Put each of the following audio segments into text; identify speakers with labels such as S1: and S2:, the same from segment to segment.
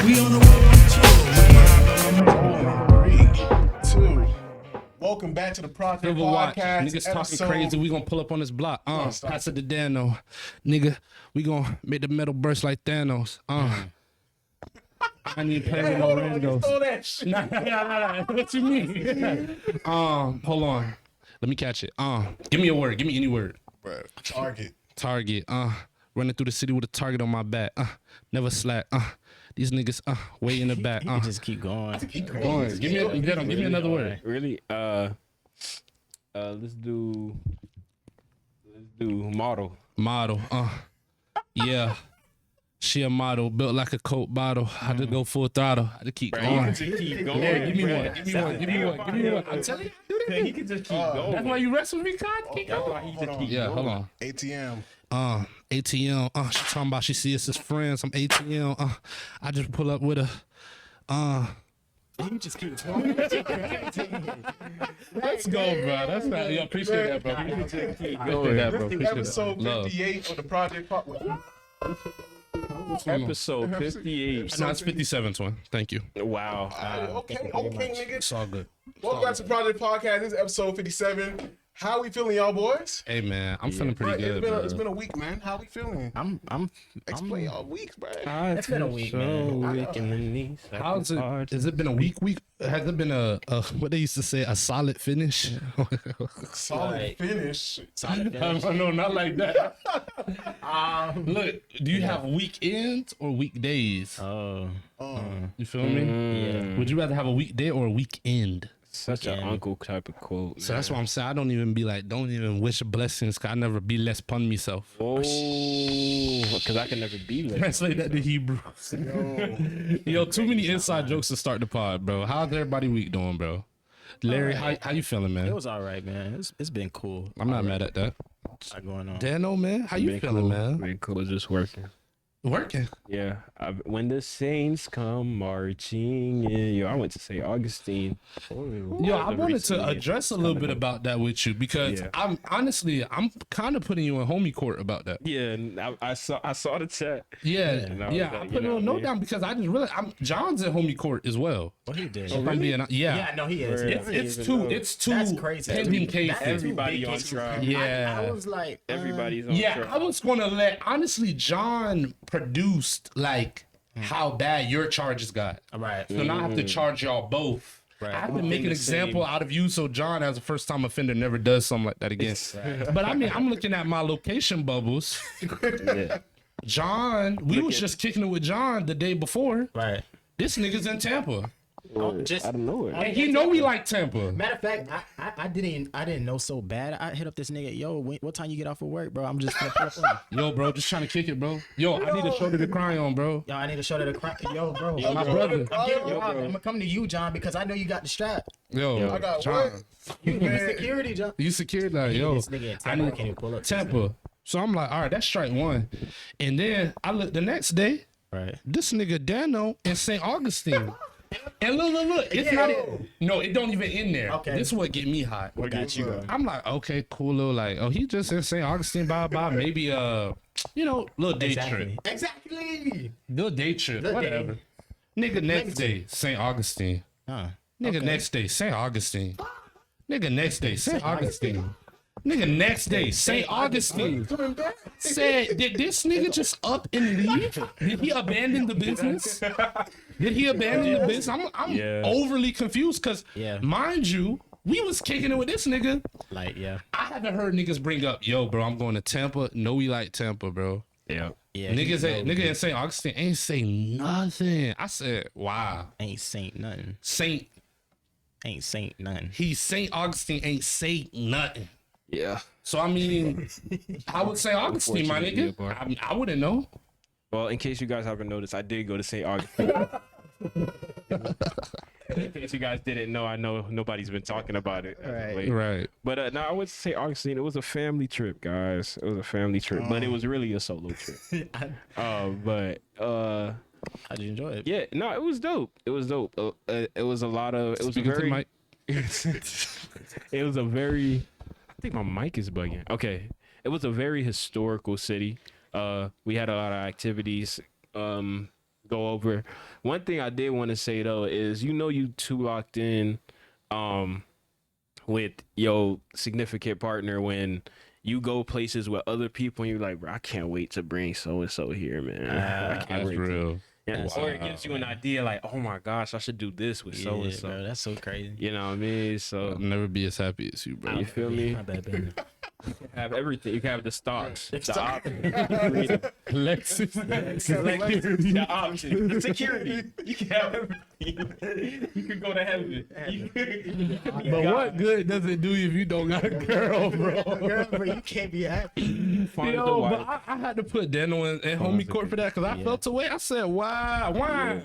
S1: We on the world tour. 3, 2. Welcome back to the Project
S2: Silver watch.
S1: Podcast.
S2: Niggas talking crazy. We gonna pull up on this block. Pass it to Dano. Nigga, we gonna make the metal burst like Thanos. I need to play with no randos.
S1: Stole that shit.
S2: Nah. What you mean? Hold on. Let me catch it. Give me a word. Give me any word.
S1: Bro, Target.
S2: Target. Running through the city with a target on my back. Never slack. These niggas way in the back.
S3: You can just keep going.
S2: Give me another word.
S4: Really? Let's do model.
S2: Model. Yeah. She a model, built like a Coke bottle. I just go full throttle. I just keep going.
S4: You can just keep going.
S2: Yeah, give me one. Give me one. I'm telling you,
S4: He can just keep going.
S2: that's why you wrestle with me, God.
S4: That's why he just keep
S2: Yeah,
S4: going.
S2: hold on.
S1: ATM.
S2: ATM. She talking about she see us as friends. I'm ATM. I just pull up with a.
S3: You just keep going.
S2: Let's go, bro. That's not. Yo, appreciate that, bro. Appreciate that, bro. Appreciate
S1: Episode
S2: that.
S1: 58 on the Project Podcast.
S4: Episode 58.
S2: No, it's 57, twin. Thank you.
S4: Wow.
S1: Okay, nigga.
S2: It's all good.
S1: Welcome back to the Project Podcast. This is episode 57. How we feeling, y'all boys?
S2: Hey, man, I'm feeling pretty good, bro.
S1: It's been a week, man. How we feeling? Explain y'all weeks, bro.
S3: It's been a week, man.
S4: Weak in the knees.
S2: How's it? Has it been a week? Has it been a what they used to say, a solid finish?
S1: Solid finish.
S2: No, not like that. Look, do you have weekends or weekdays? You feel me?
S3: Yeah.
S2: Would you rather have a weekday or a weekend?
S4: Such an uncle type of quote.
S2: So that's why I'm saying I don't even be like, don't even wish blessings, cause I never be less pun myself.
S4: Oh, because I can never be like
S2: Translate that to Hebrew. Yo, too many inside jokes to start the pod, bro. How's everybody week doing, bro? Larry, how you feeling, man?
S3: It was all right, man. It's been cool.
S2: I'm not mad at that.
S3: What's going on?
S2: Dano, man, how you feeling,
S4: cool.
S2: man?
S4: Been cool, just working.
S2: Working.
S4: Yeah, when the saints come marching in. Yo, I went to St. Augustine.
S2: Yo, I wanted to address a little bit about that with you because I'm kind of putting you in homie court about that.
S4: Yeah, and I saw the chat.
S2: Yeah. I put a little note down because I just realized John's in homie court as well.
S3: What he did?
S2: If I'm being,
S3: Yeah, no, he is.
S2: It's two
S3: That's crazy.
S2: pending cases.
S4: Everybody on trial.
S2: Yeah.
S3: I was like,
S4: Everybody's on
S2: Yeah,
S4: trial.
S2: I was gonna honestly, John produced like how bad your charges got.
S3: right.
S2: So now I have to charge y'all both.
S3: Right.
S2: I have to make an example out of you so John, as a first time offender, never does something like that again. But I mean, I'm looking at my location bubbles. John, we was just kicking it with John the day before.
S3: Right.
S2: This nigga's in Tampa.
S3: Just
S4: I don't know it.
S2: And he know we like Tampa.
S3: matter of fact, I didn't know so bad. I hit up this nigga. Yo, what time you get off of work, bro? I'm just gonna pull up on you.
S2: Yo, bro, just trying to kick it, bro. Yo, I need a shoulder to cry on, bro.
S3: Yo, I need to show that a crack. Yo, bro.
S2: My brother.
S3: I'm gonna come to you, John, because I know you got the strap.
S2: Yo,
S1: I got
S2: John.
S1: what?
S3: You security, John.
S2: You secured that, yo.
S3: This nigga in Tampa, I can't even pull up.
S2: Tampa. So I'm like, all right, that's strike one. And then I look the next day,
S3: Right.
S2: this nigga Dano in St. Augustine. And look, it's not no, it don't even in there.
S3: Okay.
S2: This is what get me hot.
S3: What got you?
S2: I'm like, okay, cool, little like, oh, he just in St. Augustine, bye, maybe little day trip.
S3: Exactly.
S2: Little day trip,
S3: Little day.
S2: whatever. Nigga next day, St. Augustine. Nigga next day, St. Augustine. Nigga next day, St. Augustine. Nigga next day, St. Augustine. Said, did this nigga just up and leave? Did he abandon the business? Did he abandon the business? I'm overly confused because, mind you, we was kicking it with this nigga.
S3: Like, yeah.
S2: I haven't heard niggas bring up, yo, bro, I'm going to Tampa. No, we like Tampa, bro.
S4: Yeah.
S3: Yeah.
S2: Nigga in St. Augustine ain't say nothing. I said, wow.
S3: Ain't Saint nothing.
S2: Ain't
S3: Saint nothing.
S2: He St. Augustine ain't say nothing.
S4: Yeah.
S2: So I mean, I would say Augustine, my nigga. I wouldn't know.
S4: Well, in case you guys haven't noticed, I did go to St. Augustine. In case you guys didn't know, I know nobody's been talking about it.
S2: Right.
S4: But no, I went to St. Augustine. It was a family trip, guys. It was a family trip, but it was really a solo trip. But
S3: How'd you enjoy it?
S4: yeah, no, it was dope. It was dope. It was a lot of. It was
S2: Speaking to the
S4: very.
S2: mic.
S4: It was a very. I think my mic is bugging. Okay, it was a very historical city. We had a lot of activities. go over. One thing I did want to say though is, you too locked in, with your significant partner when you go places with other people and you're like, bro, I can't wait to bring so and so here, man. I can't
S2: That's
S4: wait.
S2: real.
S4: Yeah,
S3: That's
S4: or it gives you an idea like, oh my gosh, I should do this with so and
S3: Bro,
S4: so.
S3: that's so crazy.
S4: You know what I mean? So
S2: I'll never be as happy as you, bro.
S4: you feel me?
S3: My bad, baby.
S4: You can have everything. You can have the stocks, the options,
S2: Lexus.
S4: the options, the security. You can have everything. You can go to heaven.
S2: But what good does it do if you don't got a girl, bro?
S3: Girl, bro, you can't be happy.
S4: Find the
S2: Yo,
S4: wife.
S2: but I had to put Daniel in homie court for that because I felt away. I said, why?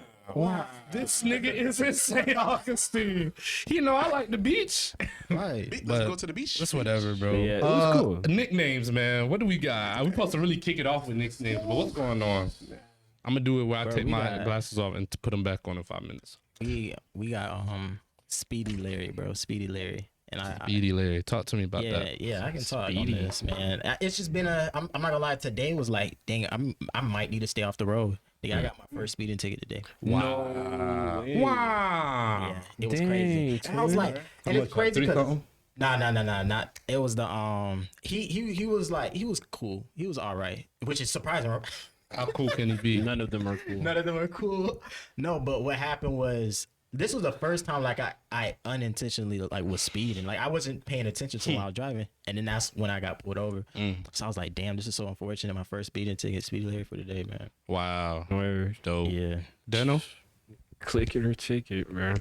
S2: This nigga is in St. Augustine. He know I like the beach.
S3: Right.
S1: Let's
S2: But
S1: go to the beach.
S2: That's whatever, bro.
S4: Yeah, it was cool.
S2: Nicknames, man. What do we got? We supposed to really kick it off with nicknames, but what's going on? I'm gonna do it where I take
S3: we
S2: my
S3: got-
S2: glasses off and put them back on in 5 minutes.
S3: We got Speedy Larry, bro. Speedy Larry. And
S2: Speedy Larry, talk to me about
S3: yeah,
S2: that.
S3: yeah, I can talk on
S4: Speedy.
S3: this, man. It's just been I'm not gonna lie. Today was like, dang, I might need to stay off the road. Nigga, I got my first speeding ticket today.
S2: Wow.
S4: way.
S2: Wow.
S3: Yeah, it was crazy.
S4: Dang,
S3: And I was like, and it's crazy because nah, not. It was the he was like, he was cool. He was all right, which is surprising.
S2: How cool can he be?
S4: None of them are cool.
S3: None of them are cool. No, but what happened was this was the first time like I unintentionally like was speeding. Like I wasn't paying attention to while I was driving, and then that's when I got pulled over. So I was like, damn, this is so unfortunate. My first speeding ticket, Speedy Larry for the day, man.
S2: Wow.
S4: Word.
S2: Dope.
S3: Yeah.
S2: Dano?
S4: Click it or ticket, man.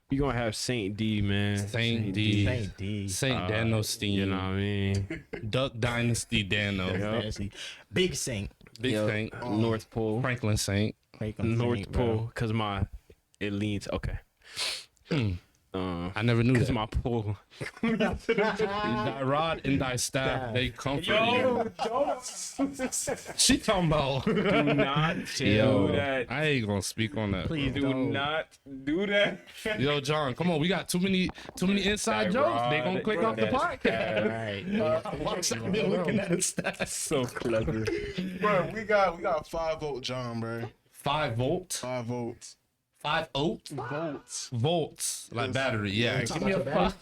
S4: We gonna have Saint D, man.
S2: Saint D.
S3: Thank D.
S2: Saint Dano Steen.
S4: You know what I mean?
S2: Duck Dynasty Dano.
S3: Fantasy. Big Saint.
S2: Big
S4: Yo,
S2: Saint.
S4: North Pole.
S2: Franklin Saint.
S4: North
S3: Saint, bro.
S4: Pole, cause it leans okay.
S2: I never knew
S4: Cause
S2: that.
S4: my pole.
S2: Thy rod and thy staff, they comfort you. She talking about.
S4: Do not
S2: Yo,
S4: do that.
S2: I ain't gonna speak on that.
S3: Please
S4: Do
S3: don't.
S4: not do that.
S2: Yo, John, come on. We got too many inside
S4: That
S2: jokes. They
S4: rod,
S2: gonna click off the
S4: that's
S2: podcast.
S3: Right.
S2: Watch out, they're looking at his stats.
S4: So clever.
S1: Bro, we got 5-volt John, bro.
S2: 5 volts.
S1: 5 volts.
S2: 5 volts. Volts. Like battery. Yeah. Give me a
S3: about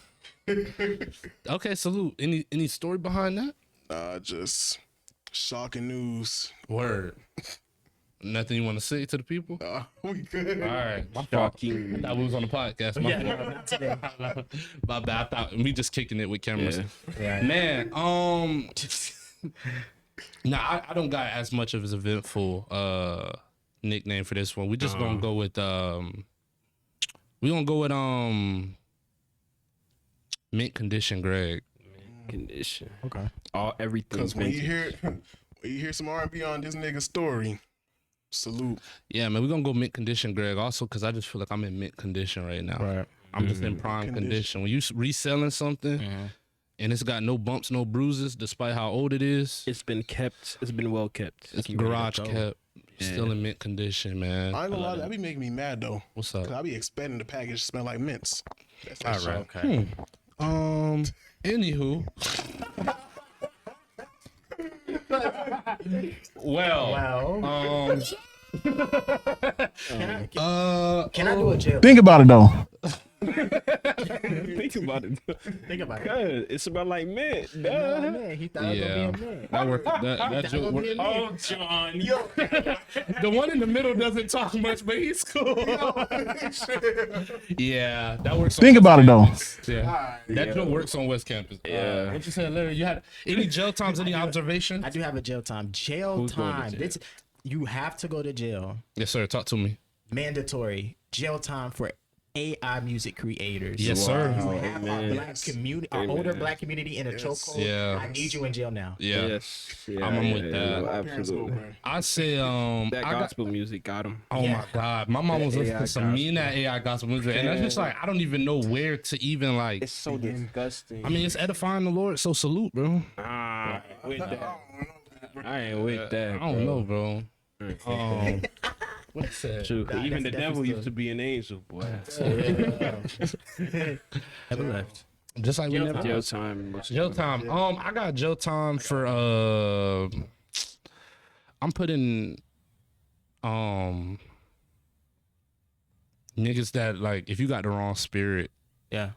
S2: 5. Okay, salute. Any story behind that?
S1: Just shocking news.
S2: Word. Nothing you want to say to the people?
S1: We good.
S2: All right. My fault.
S4: Shocking.
S2: I thought we was on the podcast. My fault.
S3: Not today.
S2: My bad. I thought we just kicking it with cameras.
S3: Yeah.
S2: Man, nah, I don't got as much of an eventful nickname for this one. We just gonna go with mint condition Greg.
S4: Condition.
S3: Okay.
S4: Everything's
S1: Because when you
S4: vintage.
S1: hear some R&B on this nigga's story, salute.
S2: Yeah, man, we're gonna go mint condition Greg also because I just feel like I'm in mint condition right now.
S3: Right.
S2: I'm just in prime condition. When you reselling something and it's got no bumps, no bruises, despite how old it is,
S4: It's been kept. It's been well kept.
S2: it's
S3: keep ready to
S2: garage
S3: go.
S2: kept, still in mint condition, man.
S1: I ain't gonna lie, that be making me mad though.
S2: What's
S1: Cause
S2: up?
S1: I be expecting the package to smell like mints. That's that
S2: All
S1: shit.
S2: right.
S3: Okay.
S2: Anywho. Well,
S3: Well, can I do a jail?
S1: Think about it though.
S4: Think about it.
S3: Think about it.
S4: Good. It's about like mint.
S3: Oh,
S4: Duh.
S3: man, he thought it was
S2: yeah,
S3: gonna be a man.
S2: that worked. That joke worked.
S4: Oh, John.
S2: The one in the middle doesn't talk much, but he's cool. Yeah, that works.
S1: Think about it though.
S2: Yeah, that joke works on West Campus.
S4: Yeah.
S2: What you said, Larry? You had any jail times? Any observations?
S3: I do have a jail time. Jail
S4: Who's going to
S3: time.
S4: jail?
S3: This, you have to go to jail.
S2: Yes, sir. Talk to me.
S3: Mandatory jail time for AI music creators.
S2: Yes, sir.
S3: You have our
S4: Amen.
S3: black community, our older black community in a chokehold.
S2: Yeah.
S3: I need you in jail now.
S2: Yeah,
S4: Yes. Yeah,
S2: I'm with that.
S4: no, absolutely.
S2: I say
S4: That
S2: I got.
S4: gospel music got him.
S2: Oh
S3: Yeah.
S2: my God, my mom was listening
S4: AI
S2: to some mean that AI gospel music, and that's just like I don't even know where to even like.
S4: It's so disgusting.
S2: I mean, it's edifying the Lord, so salute, bro.
S4: With that. I ain't with that.
S2: I don't know, bro. What's that?
S4: True.
S3: Nah,
S4: Even the
S3: that's
S4: devil
S3: definitely
S4: used to be an angel, boy.
S3: Never left.
S2: Just like we never.
S4: Jail time.
S2: Jail time. I got jail time for I'm putting niggas that like if you got the wrong spirit,
S3: Yeah.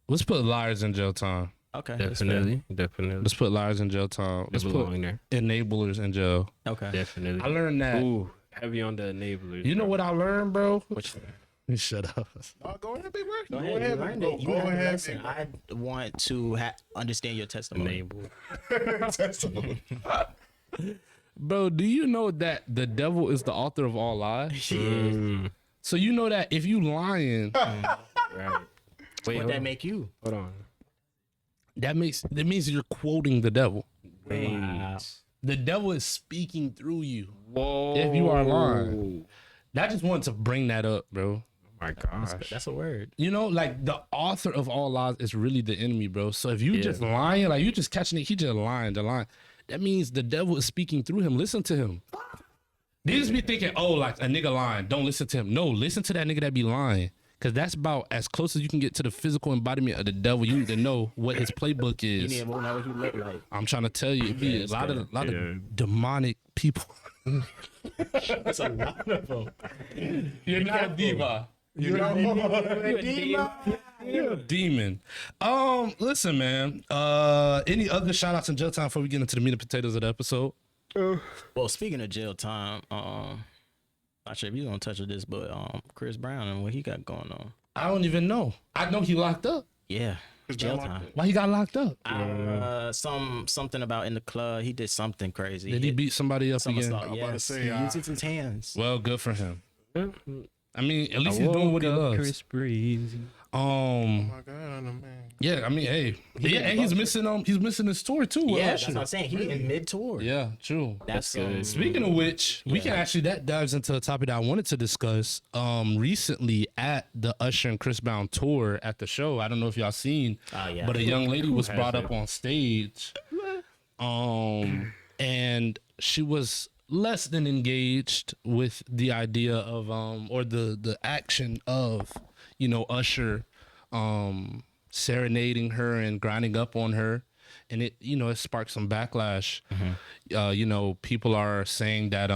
S2: let's put liars in jail time.
S3: Okay.
S4: Definitely.
S2: Let's put liars in jail time. Let's put enablers in jail.
S3: Okay.
S4: Definitely.
S2: I learned that.
S4: Ooh, heavy on the enablers.
S2: You know what I learned, bro?
S3: Which
S2: Shut up.
S1: Oh, go ahead, big bro.
S3: Go ahead. You learned it. You learned the lesson. I want to understand your testimony.
S1: Testimony.
S2: Bro, do you know that the devil is the author of all lies? So you know that if you lying,
S4: Right. Wait,
S3: What that make you?
S4: hold on.
S2: that means you're quoting the devil.
S4: Wait.
S3: Wow.
S2: The devil is speaking through you.
S4: Whoa.
S2: If you are lying. I just wanted to bring that up, bro.
S4: Oh my gosh.
S3: That's a word.
S2: You know, like the author of all lies is really the enemy, bro. So if you just lying, like you just catching it, he just lying, the line. That means the devil is speaking through him. Listen to him. They just be thinking, oh, like a nigga lying. Don't listen to him. No, listen to that nigga that be lying. Cause that's about as close as you can get to the physical embodiment of the devil. You need to know what his playbook
S3: You
S2: is.
S3: need to know what he look like.
S2: I'm trying to tell you, it be a lot of demonic people.
S3: That's a lot of them.
S2: You're not a diva. You're a demon. Listen, man. Any other shout outs in jail time before we get into the meat and potatoes of the episode?
S3: Well, speaking of jail time, not sure if you're gonna touch on this, but Chris Brown and what he got going on.
S2: I don't even know. I know he locked up.
S3: Yeah, jail time.
S2: Why he got locked up?
S3: Something about in the club. He did something crazy.
S2: Did he beat somebody up again?
S3: Assault, yes.
S1: say,
S3: He used his hands.
S2: Well, good for him. I mean, at least he's doing what he loves.
S4: Chris Breezy.
S1: Oh my God, man.
S2: Yeah, I mean, hey, yeah, and he's missing his tour too.
S3: Yeah,
S2: with
S3: that's
S2: Usher.
S3: what I'm saying. He in mid tour.
S2: Yeah, true.
S3: That's
S4: good.
S2: Speaking of which, we can actually that dives into a topic that I wanted to discuss. Recently at the Usher and Chris Brown tour at the show, I don't know if y'all seen,
S3: yeah.
S2: but a young lady was brought up on stage, and she was less than engaged with the idea of or the action of Usher serenading her and grinding up on her, and it it sparked some backlash. People are saying that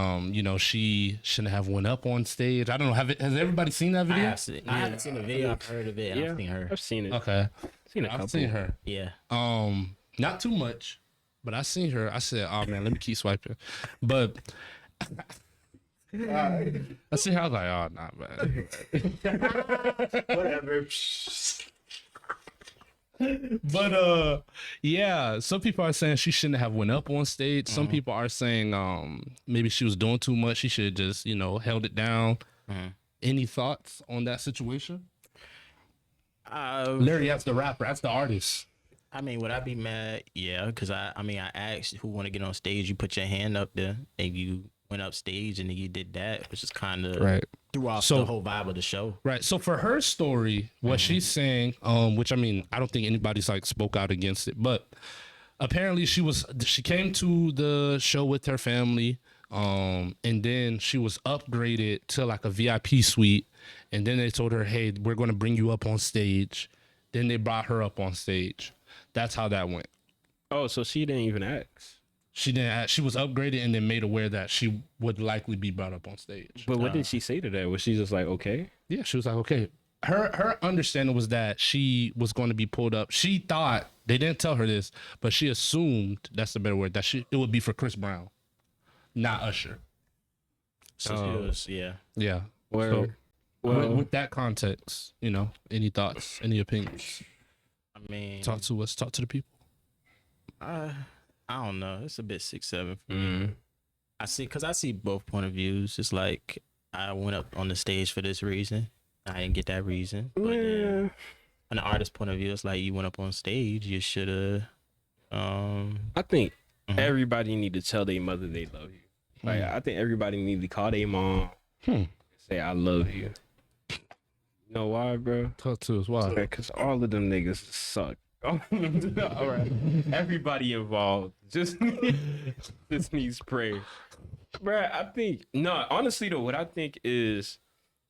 S2: she shouldn't have went up on stage. I don't know, has everybody seen that video?
S3: I haven't seen the video. I've heard of it. And I've seen her.
S4: I've seen it.
S2: Okay,
S4: Seen a couple.
S2: I've seen her.
S3: Yeah.
S2: Not too much, but I seen her. I said, oh man, let me keep swiping. But I see her, I was like, oh nah, man.
S3: Whatever.
S2: But yeah, some people are saying she shouldn't have went up on stage. Some people are saying maybe she was doing too much. She should have just held it down. Any thoughts on that situation? Larry, that's the rapper. That's the artist.
S3: I mean, would I be mad? Yeah, because I asked who want to get on stage. You put your hand up there, and you went up stage, and then you did that, which is kind of
S2: Right.
S3: threw off the whole vibe of the show.
S2: Right. So for her story, what she's saying, which I mean, I don't think anybody's like spoke out against it, but apparently she came to the show with her family, and then she was upgraded to like a VIP suite, and then they told her, hey, we're going to bring you up on stage. Then they brought her up on stage. That's how that went.
S4: Oh, so she didn't even ask.
S2: She didn't ask, she was upgraded and then made aware that she would likely be brought up on stage.
S4: But what did she say to that? Was she just like, okay?
S2: Yeah, she was like, okay. Her understanding was that she was going to be pulled up. She thought, they didn't tell her this, but she assumed, that's the better word, that it would be for Chris Brown, not Usher.
S3: So she was, yeah.
S2: Yeah.
S4: Well,
S2: With that context, any thoughts, any opinions?
S3: I mean,
S2: Talk to us, talk to the people.
S3: I don't know. It's a bit 6'7" for me. I see both point of views. It's like I went up on the stage for this reason. I didn't get that reason. But then, on the artist point of view, it's like you went up on stage. You should have.
S4: I think everybody need to tell their mother they love you. Like I think everybody need to call their mom, and say I love you. You know why, bro?
S2: Talk to us. Why?
S4: Because all of them niggas suck. All right, everybody involved just needs prayer, bro. I think honestly though, what I think is,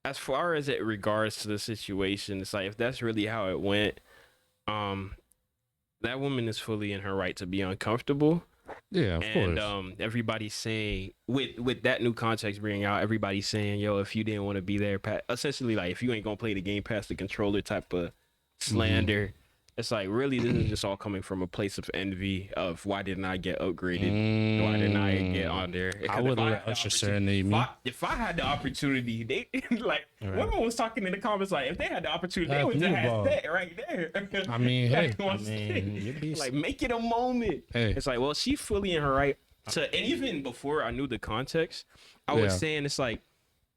S4: as far as it regards to the situation, it's like if that's really how it went, that woman is fully in her right to be uncomfortable.
S2: Yeah, of
S4: And
S2: course.
S4: everybody's saying with that new context bringing out, everybody's saying, yo, if you didn't want to be there, essentially like if you ain't gonna play the game past the controller type of slander. It's like really this is just all coming from a place of envy of why didn't I get upgraded? Why didn't I get on there?
S2: I would let Usher serenade me.
S4: If I had the opportunity, they like women was talking in the comments like if they had the opportunity, they
S2: Ask
S4: would
S2: me
S4: just
S2: about
S4: have that right there.
S2: I mean, hey.
S3: you'd be
S4: like make it a moment.
S2: Hey.
S4: It's like, well, she's fully in her right. And even before I knew the context, I was saying it's like,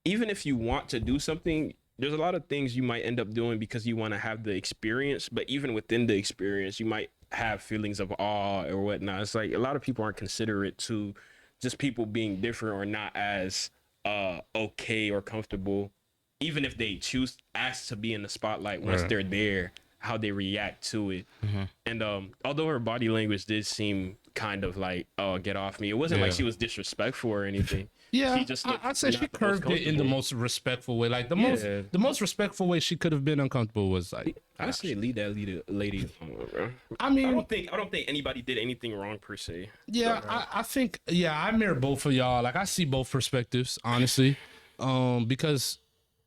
S4: even if you want to do something, there's a lot of things you might end up doing because you want to have the experience. But even within the experience, you might have feelings of awe or whatnot. It's like a lot of people aren't considerate to just people being different or not as okay or comfortable, even if they choose ask to be in the spotlight once they're there, how they react to it. And although her body language did seem kind of like, oh, get off me, it wasn't like she was disrespectful or anything.
S2: Yeah,
S4: she just
S2: I'd say she curved it in the most respectful way. Like the most respectful way she could have been uncomfortable was like,
S4: I say leave that lady alone, bro.
S2: I mean,
S4: I don't think anybody did anything wrong per se.
S2: yeah, I think I mirror both of y'all. Like I see both perspectives, honestly. Because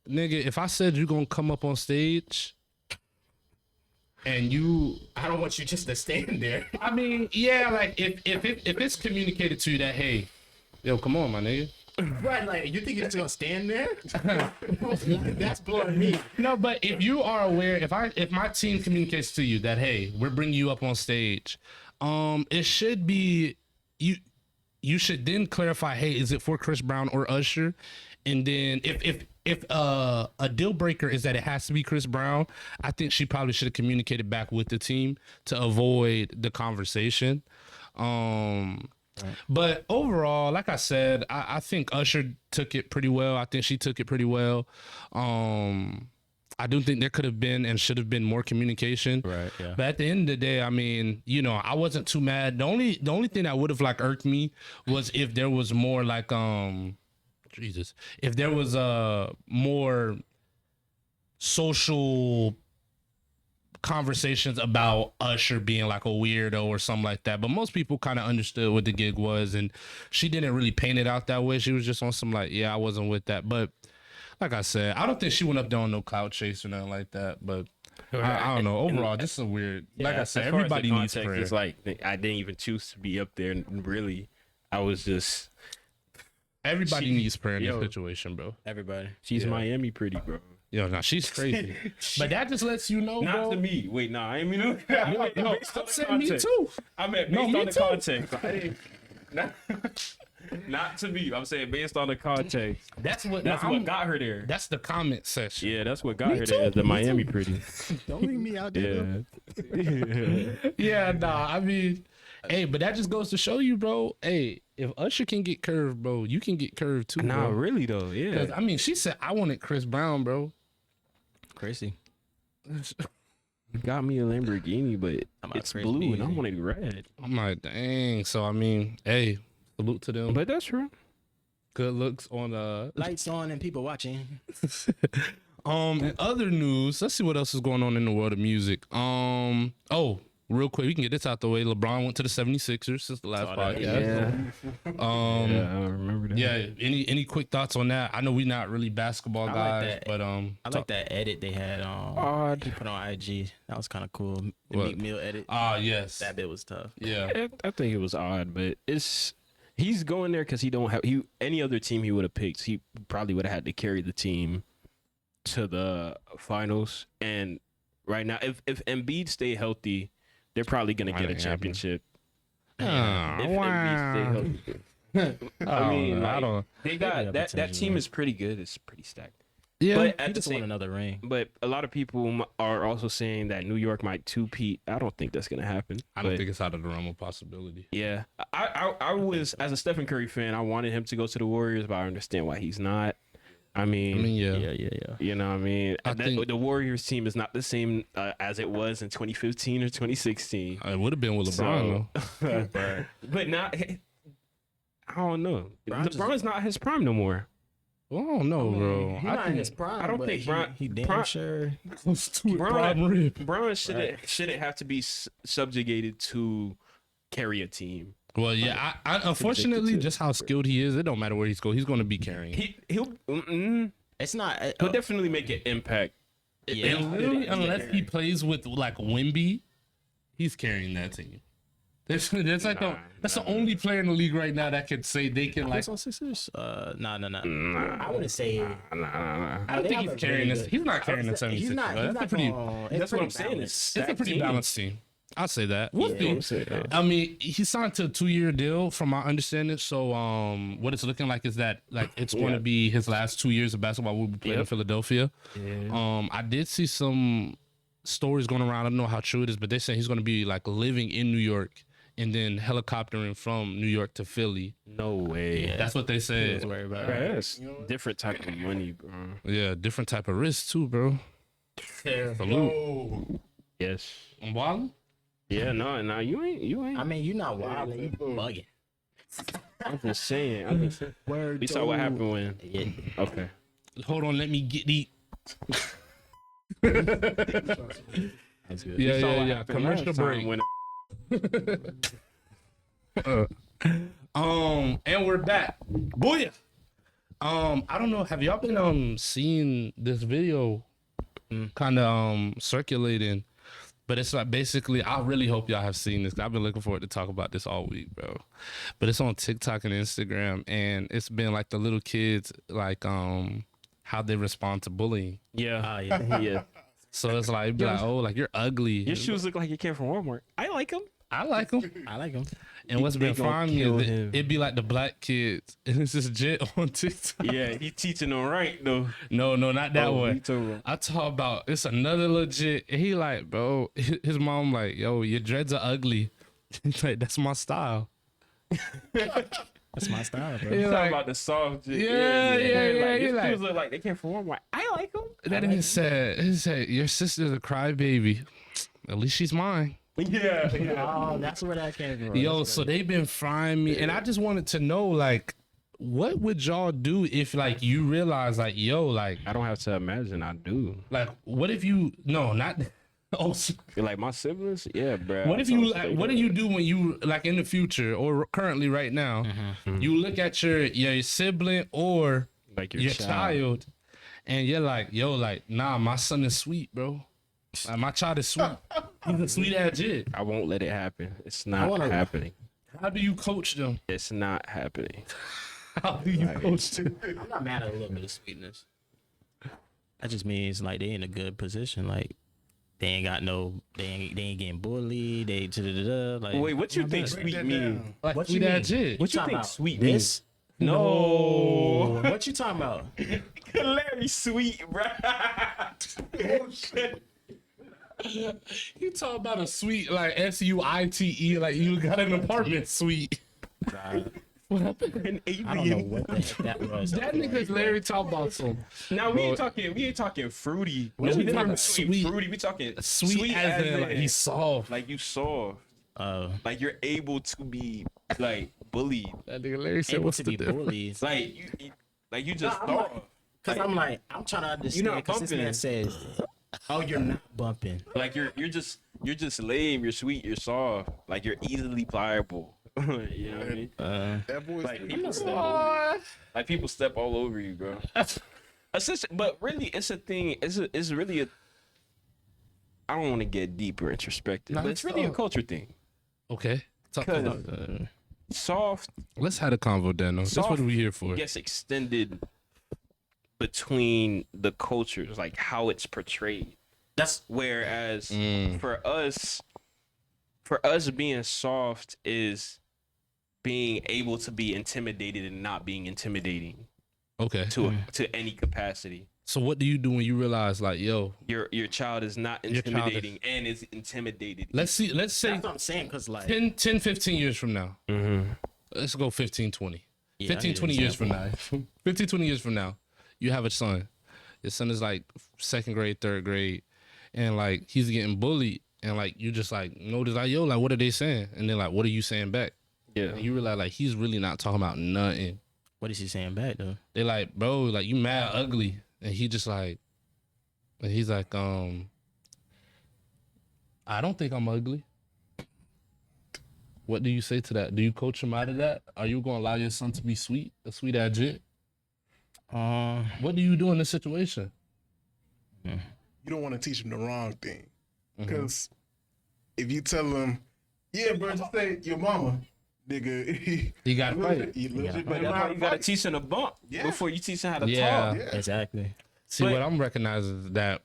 S2: nigga, if I said you're gonna come up on stage and
S3: I don't want you just to stand there.
S2: I mean, yeah, like if it's communicated to you that hey, yo, come on, my nigga.
S3: Right, like you think you're just gonna stand there? That's blowing me.
S2: No, but if you are aware, if my team communicates to you that hey, we're bringing you up on stage, it should be you should then clarify, hey, is it for Chris Brown or Usher? And then if a deal breaker is that it has to be Chris Brown, I think she probably should have communicated back with the team to avoid the conversation. But overall, like I said, I think Usher took it pretty well. I think she took it pretty well. I do think there could have been and should have been more communication.
S3: Right. Yeah.
S2: But at the end of the day, I mean, you know, I wasn't too mad. The only thing that would have like irked me was if there was more like if there was a more social conversations about Usher being like a weirdo or something like that, but most people kind of understood what the gig was, and she didn't really paint it out that way. She was just on some like, yeah, I wasn't with that. But like I said, I don't think she went up there on no clout chase or nothing like that. But I don't know. Overall, this is a weird. Like I said, everybody needs prayer.
S4: It's like I didn't even choose to be up there, and really, I was just.
S2: Everybody needs prayer in this situation, bro.
S3: Everybody.
S4: She's Miami pretty, bro.
S2: Yo, nah, she's crazy. But that just lets you know,
S4: not
S2: bro.
S4: to me. Wait, nah, I mean, no,
S2: I'm saying me too.
S4: I meant based on the context. I didn't, not to me. I'm saying based on the context.
S2: That's what
S4: got her there.
S2: That's the comment section.
S4: Yeah, that's what got her there. The Miami pretty.
S3: Don't leave me out there.
S4: Yeah.
S2: Yeah, nah. I mean, hey, but that just goes to show you, bro. Hey, if Usher can get curved, bro, you can get curved too.
S4: Nah,
S2: bro.
S4: really though. Yeah.
S2: 'Cause, I mean, she said I wanted Chris Brown, bro.
S3: Crazy.
S4: Got me a Lamborghini, but it's
S3: crazy.
S4: blue and I wanted red.
S2: I'm like, dang. So I mean, hey, salute to them.
S4: But that's true.
S2: Good looks on
S3: Lights on and people watching.
S2: in other news, let's see what else is going on in the world of music. Real quick, we can get this out the way. LeBron went to the 76ers since the last podcast.
S4: Yeah. I remember that.
S2: Yeah. Any quick thoughts on that? I know we're not really basketball guys, but
S3: I like that edit they had he put on IG. That was kind of cool. The
S2: What?
S3: Meek Mill edit.
S2: Yes.
S3: That bit was tough.
S2: Yeah.
S4: I think it was odd, but he's going there because he don't have any other team he would have picked. He probably would have had to carry the team to the finals. And right now, if Embiid stay healthy, they're probably gonna get a championship. If Embiid stay healthy. I mean, they got that team is pretty good. It's pretty stacked.
S2: Yeah.
S4: But
S3: He
S4: at the
S3: just won
S4: same,
S3: another ring.
S4: but a lot of people are also saying that New York might two-peat. I don't think that's gonna happen.
S2: I don't think it's out of the realm of possibility.
S4: Yeah, I was, as a Stephen Curry fan, I wanted him to go to the Warriors, but I understand why he's not. I mean,
S2: yeah.
S4: You know what I mean?
S2: I think
S4: the Warriors team is not the same as it was in 2015 or 2016.
S2: It would have been with LeBron, though.
S4: But not, I don't know. LeBron's not his prime no more.
S2: I don't know, bro.
S3: He's not in his prime.
S4: I don't think
S3: he damn sure.
S4: Bron shouldn't have to be subjugated to carry a team.
S2: Well, yeah. I unfortunately, just how skilled he is, it don't matter where he's going. He's going to be carrying.
S3: It's not.
S4: He'll definitely make an impact.
S3: Yeah.
S2: And literally, unless he plays with like Wemby, he's carrying that team. That's like that's the only player in the league right now that can say they can like.
S3: He's on Sixers? No. I wouldn't say.
S4: Nah.
S2: I don't think he's carrying this. He's not carrying the 76ers.
S3: He's not.
S2: That's
S3: He's
S2: a pretty.
S4: That's what I'm saying.
S2: It's a pretty balanced team. I'll say that. We'll
S3: Yeah,
S2: see. I mean, he signed to a 2-year deal, from my understanding. So, what it's looking like is that like it's going to be his last 2 years of basketball. We'll be playing in Philadelphia. Yeah. I did see some stories going around. I don't know how true it is, but they say he's going to be like living in New York and then helicoptering from New York to Philly.
S4: No way.
S2: Yeah. That's what they said.
S3: Don't worry about
S4: Bro,
S3: it.
S4: that's different type of money, bro.
S2: Yeah, different type of risk too, bro. Salute.
S4: Yes.
S2: I'm wilding.
S4: Yeah, no, you ain't.
S3: I mean, you're not wild. You bugging.
S4: I'm just saying. We saw what happened when.
S3: Yeah.
S4: Okay.
S2: Hold on, let me get the.
S3: That's good.
S2: Yeah,
S4: We saw what
S2: yeah.
S4: happened
S2: Commercial
S4: last time
S2: break. And we're back. Booyah. I don't know. Have y'all been seeing this video kind of circulating? But it's like basically, I really hope y'all have seen this. I've been looking forward to talk about this all week, bro. But it's on TikTok and Instagram, and it's been like the little kids, like how they respond to bullying.
S4: Yeah.
S3: Yeah.
S2: So it's like, be like, oh, like you're ugly.
S4: Your shoes look like you came from Walmart. I like them.
S2: I like them.
S3: I like him.
S2: And what's
S4: They
S2: been
S4: gonna
S2: finding
S4: kill
S2: is
S4: him.
S2: it'd be like the black kids, and it's just Jet on TikTok.
S4: Yeah, he teaching them right though.
S2: No, not that
S4: Oh,
S2: one.
S4: he told him.
S2: I talk about it's another legit. And he like, bro, his mom like, yo, your dreads are ugly. He's like, that's my style.
S3: That's my style, bro.
S2: He
S4: Talking
S2: like,
S4: about the soft.
S2: Yeah.
S4: Like,
S2: He
S4: your
S2: like-
S4: shoes look like they came from Walmart. I like them.
S2: that he said, your sister's a crybaby. At least she's mine.
S4: Yeah.
S3: Oh, that's where that came from.
S2: Yo, so they've been frying me, and I just wanted to know, like, what would y'all do if, like, you realize, like, yo, like,
S4: I don't have to imagine. I do.
S2: like, what if you, no, not, oh,
S4: Like my siblings. Yeah, bro.
S2: what if you, like, what do you do when you, like, in the future or currently right now, you look at your sibling or
S4: like
S2: your child, and you're like, yo, like, nah, my son is sweet, bro. Like, my child is sweet. He's a sweet ass kid.
S4: I won't let it happen. It's not happening.
S2: How do you coach them?
S4: It's not happening.
S2: How do you coach them?
S3: I'm not mad at a little bit of sweetness. That just means like they in a good position. Like they ain't got no, they ain't getting bullied. They like.
S4: Wait, what you think
S3: bad.
S4: sweet mean?
S2: Like,
S3: What
S2: sweet
S3: you
S2: ass
S3: mean?
S2: kid.
S4: What you
S3: talking
S4: think
S3: about?
S4: sweet
S3: This?
S4: No.
S3: What you talking about?
S4: Larry sweet, bro.
S2: You talk about a suite like SUITE, like you got an apartment suite. What happened?
S4: An
S3: I don't know
S4: alien.
S3: what the heck that was.
S2: That nigga's Larry talk about some
S4: Now we ain't talking fruity.
S2: No, we talking
S4: sweet.
S2: sweet.
S4: Fruity. We talking
S2: sweet as in like he's soft.
S4: like you soft.
S3: Oh,
S4: Like you're able to be like bullied.
S2: That nigga Larry said,
S3: able
S2: "What's
S3: to
S2: the
S3: be
S2: difference?"
S3: bullied.
S4: Like you just
S3: I'm
S4: thought.
S3: Cause I'm trying to understand.
S4: You're not
S3: Cause this man
S4: bumping.
S3: says, "Oh, you're not bumping."
S4: Like you're just lame. You're sweet. You're soft. Like you're easily pliable. You know what I mean?
S1: That boy's
S4: Like people step all over you, bro. But really, it's a thing. It's really a. I don't want to get deep or introspective,
S2: Nah,
S4: but it's really a
S2: talk.
S4: culture thing.
S2: Okay, talk
S4: Cause
S2: about that.
S4: soft
S2: Let's have a convo, Dano. That's what we here for.
S4: gets extended between the cultures, like how it's portrayed.
S3: That's
S4: Whereas for us being soft is being able to be intimidated and not being intimidating
S2: Okay.
S4: to any capacity.
S2: So what do you do when you realize, like, yo,
S4: Your child is not
S2: Your child is-
S4: intimidating and is intimidated.
S2: let's say
S3: that's what I'm saying. Cause like,
S2: 10, 15 years from now.
S4: Mm-hmm.
S2: Let's go 15, 20.
S3: Yeah, I
S2: 15,
S3: need
S2: 20
S3: an
S2: years from now. 15, 20 years from now, you have a son. Your son is like second grade, third grade, and like he's getting bullied, and like you just like notice like, yo, like what are they saying? And then like, what are you saying back?
S4: Yeah.
S2: And you realize like he's really not talking about nothing.
S3: what is he saying back though?
S2: They like, bro, like you mad ugly, and he just like, and he's like, I don't think I'm ugly. What do you say to that? Do you coach him out of that? Are you gonna allow your son to be sweet, a sweet ass jit? What do you do in this situation?
S1: You don't want to teach him the wrong thing, because if you tell him, yeah, bro, just say your mama, nigga,
S2: You gotta fight.
S4: But that's why you gotta teach him to bump before you teach him how to talk.
S1: Yeah.
S3: Exactly.
S2: See,
S4: But-
S2: what I'm recognizing is that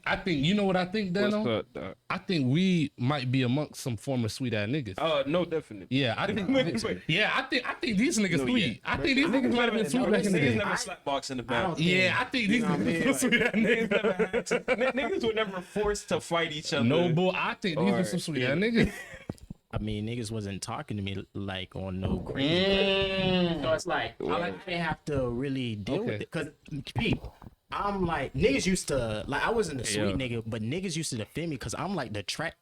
S2: I think, you know what I think,
S4: What's
S2: Dano?
S4: up, dog?
S2: I think we might be amongst some former sweet ass niggas.
S4: No, definitely.
S2: Yeah, I think.
S4: Wait.
S2: Yeah, I think these niggas
S4: No,
S2: sweet.
S4: yeah.
S2: I think these niggas might have been sweet back in the
S4: Niggas
S2: day.
S4: never slap box in the back.
S2: Yeah, I think these niggas were sweet ass
S4: Niggas
S2: niggas.
S4: never had to. Niggas were never forced to fight each other.
S2: No, boy, I think these were some sweet ass niggas.
S3: I mean, niggas wasn't talking to me like on no crazy. So it's like I didn't have to really deal with it because people. I'm like niggas used to like I wasn't a sweet nigga, but niggas used to defend me because I'm like the track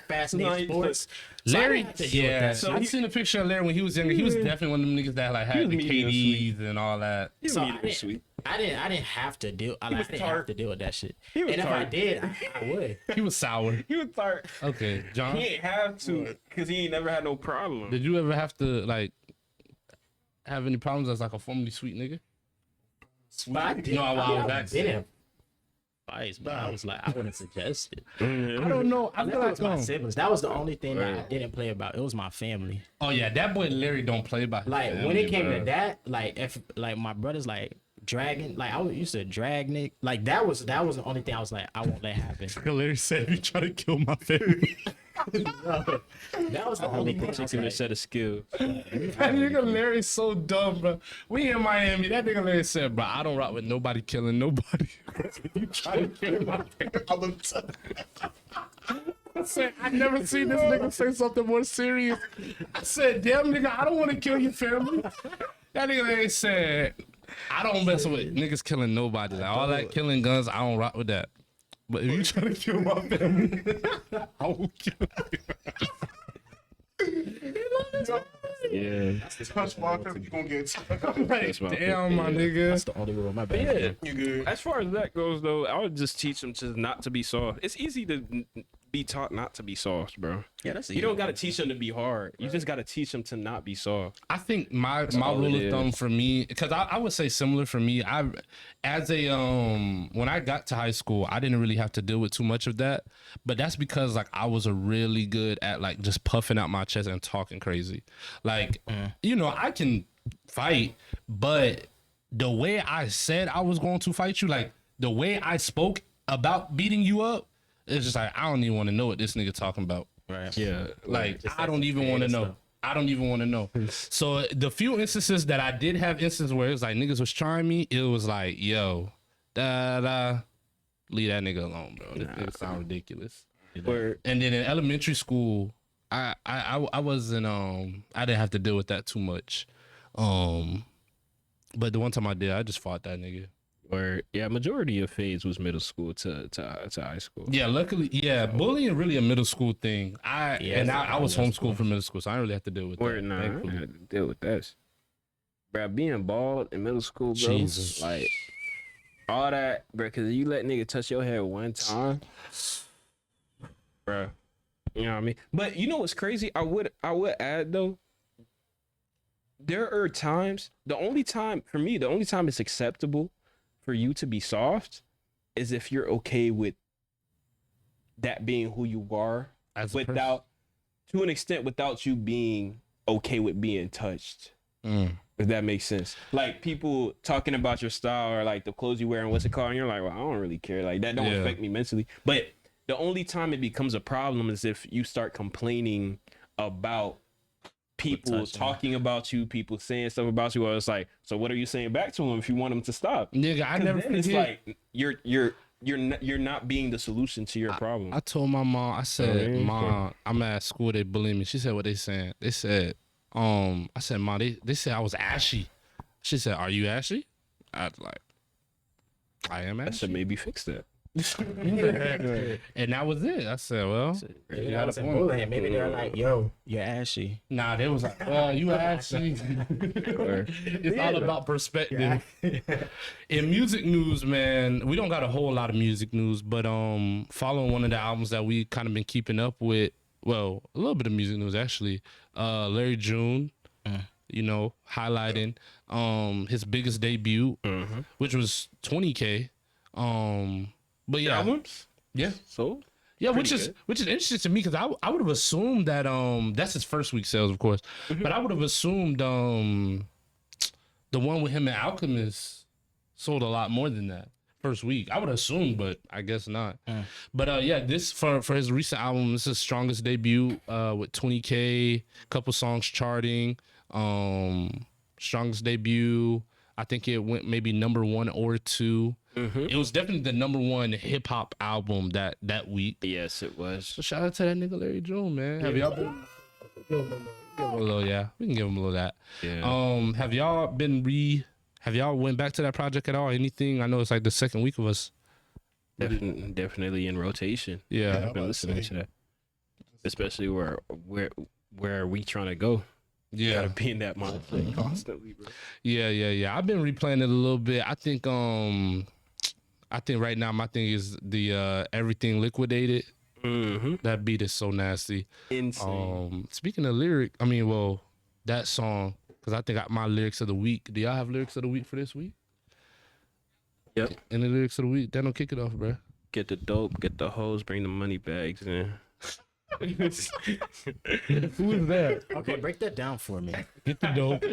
S3: fast nigga sports. So I
S2: Larry,
S3: didn't have to deal with that.
S4: So
S2: I've seen a picture of Larry when he was younger. He was definitely one of them niggas that like had the
S4: medium
S2: KDs and all that.
S3: So
S4: He was sweet.
S3: I didn't have to deal. I didn't have to deal with that shit.
S4: was
S3: And if I
S4: tart.
S3: did, I would.
S2: He was sour.
S4: He was tired.
S2: Okay, John,
S4: He ain't have to because he ain't never had no problem.
S2: did you ever have to like have any problems as like a formerly sweet nigga?
S3: But I did.
S2: No, I was
S3: I've
S2: asking.
S3: been in fights, but I was like, I wouldn't suggest it.
S2: I don't know. I
S3: That
S2: feel
S3: was my
S2: like
S3: siblings. That was the only thing that I didn't play about. It was my family.
S2: oh yeah, that boy Larry don't play by his
S3: Like when
S2: family,
S3: it came
S2: bro.
S3: to that, like if like my brothers like dragging, like I used to drag Nick. Like that was the only thing I was like, I won't let happen.
S2: Larry said, "You try to kill my family."
S3: That was the only thing. I was
S4: Taking a
S3: like,
S4: set of skills.
S2: That nigga Larry's so dumb, bro. We in Miami. That nigga Larry said, "Bro, I don't rock with nobody killing nobody." You try to kill my family. I said, I never seen this nigga say something more serious. I said, damn nigga, I don't want to kill your family. That nigga Larry said, I don't mess with niggas killing nobody. Like all that killing guns, I don't rock with that. But if you try to kill my family, I will kill you.
S4: Yeah.
S1: touch my family, you gonna get
S2: Like,
S4: my
S2: damn, my nigga.
S3: that's the only rule. My bad.
S4: Yeah.
S1: you good.
S4: As far as that goes, though, I would just teach them to not to be soft. It's easy to be taught not to be soft, bro.
S3: Yeah, that's
S4: You don't got to teach them to be hard. You just got to teach them to not be soft.
S2: I think my
S4: all
S2: rule
S4: it
S2: of thumb
S4: is.
S2: for me, because I would say similar for me. When I got to high school, I didn't really have to deal with too much of that. But that's because like I was a really good at like just puffing out my chest and talking crazy. Like you know, I can fight, but the way I said I was going to fight you, like the way I spoke about beating you up, it's just like I don't even want to know what this nigga talking about.
S3: Right.
S4: Yeah.
S2: Like
S3: Just
S2: I don't
S3: like
S2: even want to
S3: creative
S2: know.
S3: stuff.
S2: I don't even want to know. So the few instances that I did have instances where it was like niggas was trying me, it was like, yo, leave that nigga alone, bro. This nigga sound ridiculous.
S4: Word.
S2: And then in elementary school, I wasn't I didn't have to deal with that too much. But the one time I did, I just fought that nigga.
S4: Word. Yeah, majority of phase was middle school to high school.
S2: Yeah, luckily, yeah, bullying really a middle school thing. I was homeschooled from middle school, so I didn't really have to deal with
S4: Word,
S2: that.
S4: nah, I
S2: thankfully.
S4: had to deal with that. Bro, being bald in middle school, bro,
S2: Jesus.
S4: like all that, bro. Because you let nigga touch your head one time, bro. You know what I mean? But you know what's crazy? I would add though. There are times. The only time it's acceptable for you to be soft is if you're okay with that being who you are,
S2: As a person.
S4: without, to an extent, without you being okay with being touched. If that makes sense. Like people talking about your style or like the clothes you wear and what's it called, and you're like, well, I don't really care. Like that don't
S2: Yeah.
S4: affect me mentally. But the only time it becomes a problem is if you start complaining about people
S3: touching.
S4: talking about you, people saying stuff about you. Or it's like, so what are you saying back to them if you want them to stop?
S2: Nigga, I never
S4: Then it's
S2: forget.
S4: like you're not being the solution to your problem.
S2: I told my mom, I said,
S4: yeah,
S2: Mom, I'm at school, they bullying me. She said, what they saying? They said, I said, Mom, they said I was ashy. She said, are you ashy? I was like, I am
S4: I
S2: ashy.
S4: should maybe fix that.
S2: And that was it. I said, well,
S3: Maybe
S2: you
S3: that
S2: got a
S3: wasn't
S2: point.
S3: bullying. Maybe they're like, yo, you're ashy.
S2: Nah, they was like, well, you ashy. It's all about perspective. In music news, man, we don't got a whole lot of music news, but following one of the albums that we kind of been keeping up with, well, a little bit of music news actually. Larry June, you know, highlighting his biggest debut, which was 20K. But yeah,
S4: Albums?
S2: yeah.
S4: So
S2: Yeah, which
S4: Pretty
S2: is
S4: good.
S2: which is interesting to me because I would have assumed that that's his first week sales, of course, but I would have assumed the one with him and Alchemist sold a lot more than that first week. I would assume, but I guess not. But yeah, this for his recent album, this is his strongest debut with 20K, couple songs charting, strongest debut. I think it went maybe number 1 or 2. It was definitely the number 1 hip hop album that week.
S4: yes, it was.
S2: So shout out to that nigga Larry June, man. Have y'all been? Give him a little, yeah. We can give him a little of that.
S4: Yeah.
S2: Have y'all Have y'all went back to that project at all? Anything? I know it's like the second week of us.
S4: Definitely in rotation.
S2: Yeah.
S4: I've been listening to that, especially where we trying to go.
S2: Yeah.
S4: Gotta be in that mindset constantly, bro.
S2: Yeah. I've been replaying it a little bit. I think right now my thing is the Everything Liquidated. That beat is so nasty.
S4: Insane.
S2: Speaking of lyric, I mean, well, that song, because I think my lyrics of the week. Do y'all have lyrics of the week for this week?
S4: Yep.
S2: Any lyrics of the week? That don't kick it off, bro.
S4: Get the dope, get the hoes, bring the money bags in.
S2: Who is that?
S3: Okay, break that down for me.
S2: Get the dope.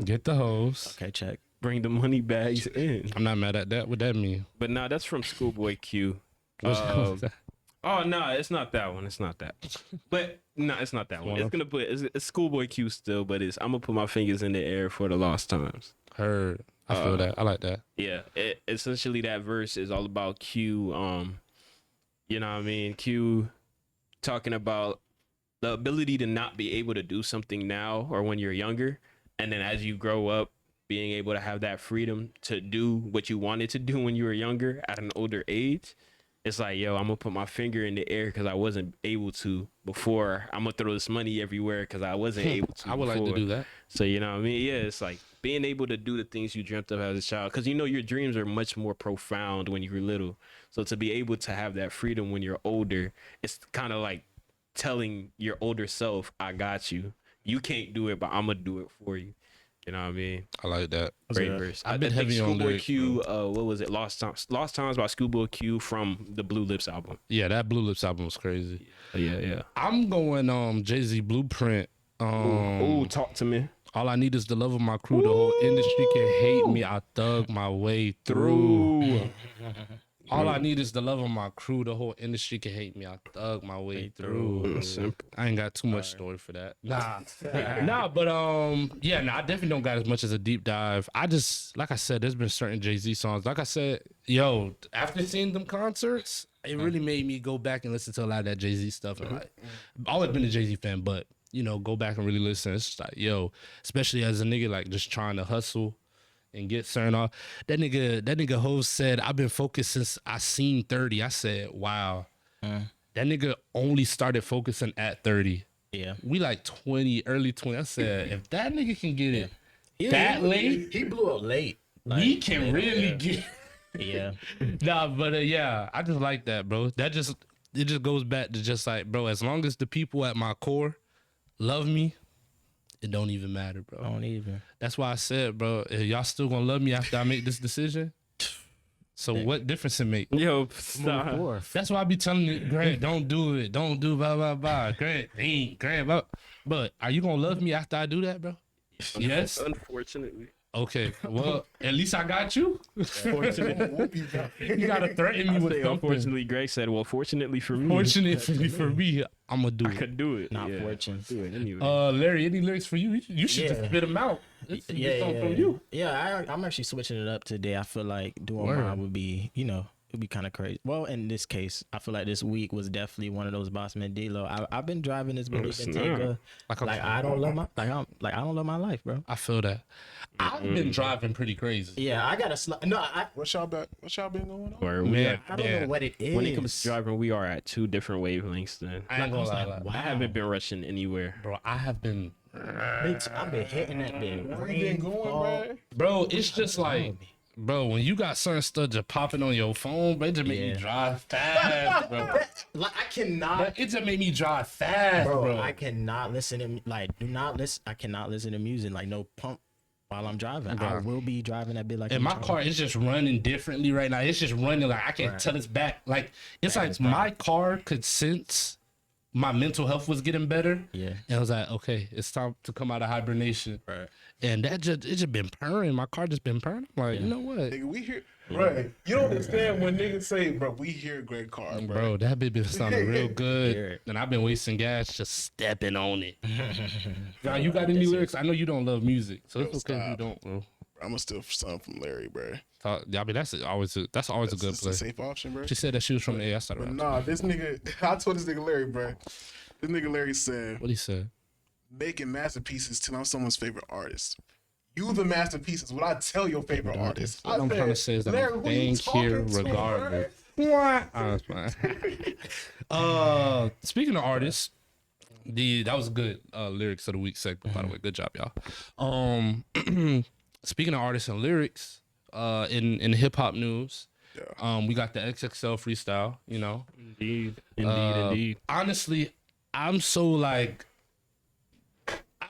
S2: Get the hoes.
S3: Okay, check.
S4: Bring the money bags in.
S2: I'm not mad at that. What that mean?
S4: But nah, that's from Schoolboy Q.
S2: What's that?
S4: Oh no, it's not that one. It's not that. But no, it's not that one. It's gonna put it's Schoolboy Q still, but I'm gonna put my fingers in the air for the lost times.
S2: Heard. I feel that. I like that.
S4: Yeah, essentially that verse is all about Q. You know what I mean? Q talking about the ability to not be able to do something now or when you're younger, and then as you grow up, being able to have that freedom to do what you wanted to do when you were younger at an older age. It's like, yo, I'm gonna put my finger in the air because I wasn't able to before. I'm gonna throw this money everywhere because I wasn't able to.
S2: I would like to
S4: before.
S2: do that.
S4: So you know what I mean? Yeah, it's like being able to do the things you dreamt of as a child, because you know your dreams are much more profound when you were little. So to be able to have that freedom when you're older, it's kind of like telling your older self, "I got you. You can't do it, but I'm gonna do it for you." You know what I mean?
S2: I like that.
S4: Great verse.
S2: I've been
S4: I think
S2: heavy on
S4: Schoolboy
S2: lyrics,
S4: Q. What was it? Lost Times by Schoolboy Q from the Blue Lips album.
S2: Yeah, that Blue Lips album was crazy.
S4: Yeah.
S2: I'm going Jay-Z Blueprint.
S4: Ooh, talk to me.
S2: All I need is the love of my crew. The whole industry can hate me. I thug my way through. All I need is the love of my crew. The whole industry can hate me. I thug my way through.
S4: Simple.
S2: I ain't got too much story for that. Nah, but I definitely don't got as much as a deep dive. I just, like I said, there's been certain Jay-Z songs. Like I said, yo, after seeing them concerts, it really made me go back and listen to a lot of that Jay-Z stuff. And like, I've always been a Jay-Z fan, but you know, go back and really listen. It's just like, yo, especially as a nigga like just trying to hustle and get certain off. That nigga Hov said, I've been focused since I seen 30. I said, wow. That nigga only started focusing at 30.
S3: Yeah.
S2: We like 20, early 20. I said, if that nigga can get it that late,
S3: He blew up late.
S2: we can really get
S3: Yeah.
S2: Nah, but yeah, I just like that, bro. It just goes back to just like, bro, as long as the people at my core love me, it don't even matter, bro.
S3: Don't even.
S2: That's why I said, bro, if y'all still gonna love me after I make this decision, so what difference it make?
S4: Yo, stop.
S2: That's why I be telling you, Grant, don't do it. Don't do blah, blah, blah. Grant, blah. But are you gonna love me after I do that, bro? Yes?
S4: Unfortunately.
S2: Okay, well, at least I got you.
S4: Unfortunately.
S2: You gotta threaten me with something.
S4: Unfortunately, Greg said, well, fortunately for me.
S2: Fortunately for me, I'm gonna do
S4: I
S2: it.
S4: could do it.
S3: Not fortune.
S4: Do it anyway.
S2: Larry, any lyrics for you? You should just spit them out. Let's see something from you.
S3: Yeah, I'm actually switching it up today. I feel like doing mine would be, it'd be kind of crazy. Well, in this case, I feel like this week was definitely one of those Bossman D-Lo. I've been driving this belief and take I don't love my life, bro.
S2: I feel that. I've been driving pretty crazy.
S3: Yeah, I gotta
S1: What y'all been going on?
S4: Or
S2: Man,
S3: I don't know what it is.
S4: when it comes to driving, we are at two different wavelengths then.
S2: I ain't gonna lie.
S4: I haven't been rushing anywhere.
S2: Bro, I have been.
S3: Bitch, I've been hitting that bit.
S1: Where you been going, bro?
S2: Bro, it's just like, Bro, when you got certain stuff just popping on your phone, bro, it just make me
S3: Yeah.
S2: drive fast, bro.
S3: Like I cannot,
S2: But it just made me drive fast, bro.
S3: I cannot listen to I cannot listen to music like no pump while I'm driving. I will be driving that bit like.
S2: And my car is just running differently right now. It's just running like I can't tell it's back. Like it's like my car could sense my mental health was getting better.
S3: Yeah.
S2: And I was like, okay, it's time to come out of hibernation.
S3: Right.
S2: And it just been purring. My car just been purring. I'm like, you know what?
S1: Nigga, we hear, right? You don't understand when niggas say, bro, we hear a great car, bro.
S2: Bro, that bitch been sounding real good. And I've been wasting gas just stepping on it. Now, you got any lyrics? I know you don't love music, so it's okay if you don't, bro.
S1: I'm gonna steal something from Larry, bro.
S2: I mean, that's always a good
S1: It's
S2: play.
S1: a safe option, bro.
S2: She said that she was from the A. I started
S1: But
S2: rapping.
S1: nah, this nigga, I told this nigga Larry, bro. This nigga Larry said,
S2: What he said?
S1: making masterpieces till I'm someone's favorite artist. You the masterpieces. What I tell your favorite artist.
S2: What I'm trying to say is that I'm staying here regardless. What? Oh, that's fine. Speaking of artists, that was a good lyrics of the week segment, by the way. Good job, y'all. Speaking of artists and lyrics, in hip hop news, we got the XXL freestyle. You know,
S4: Indeed.
S2: honestly, I'm so like,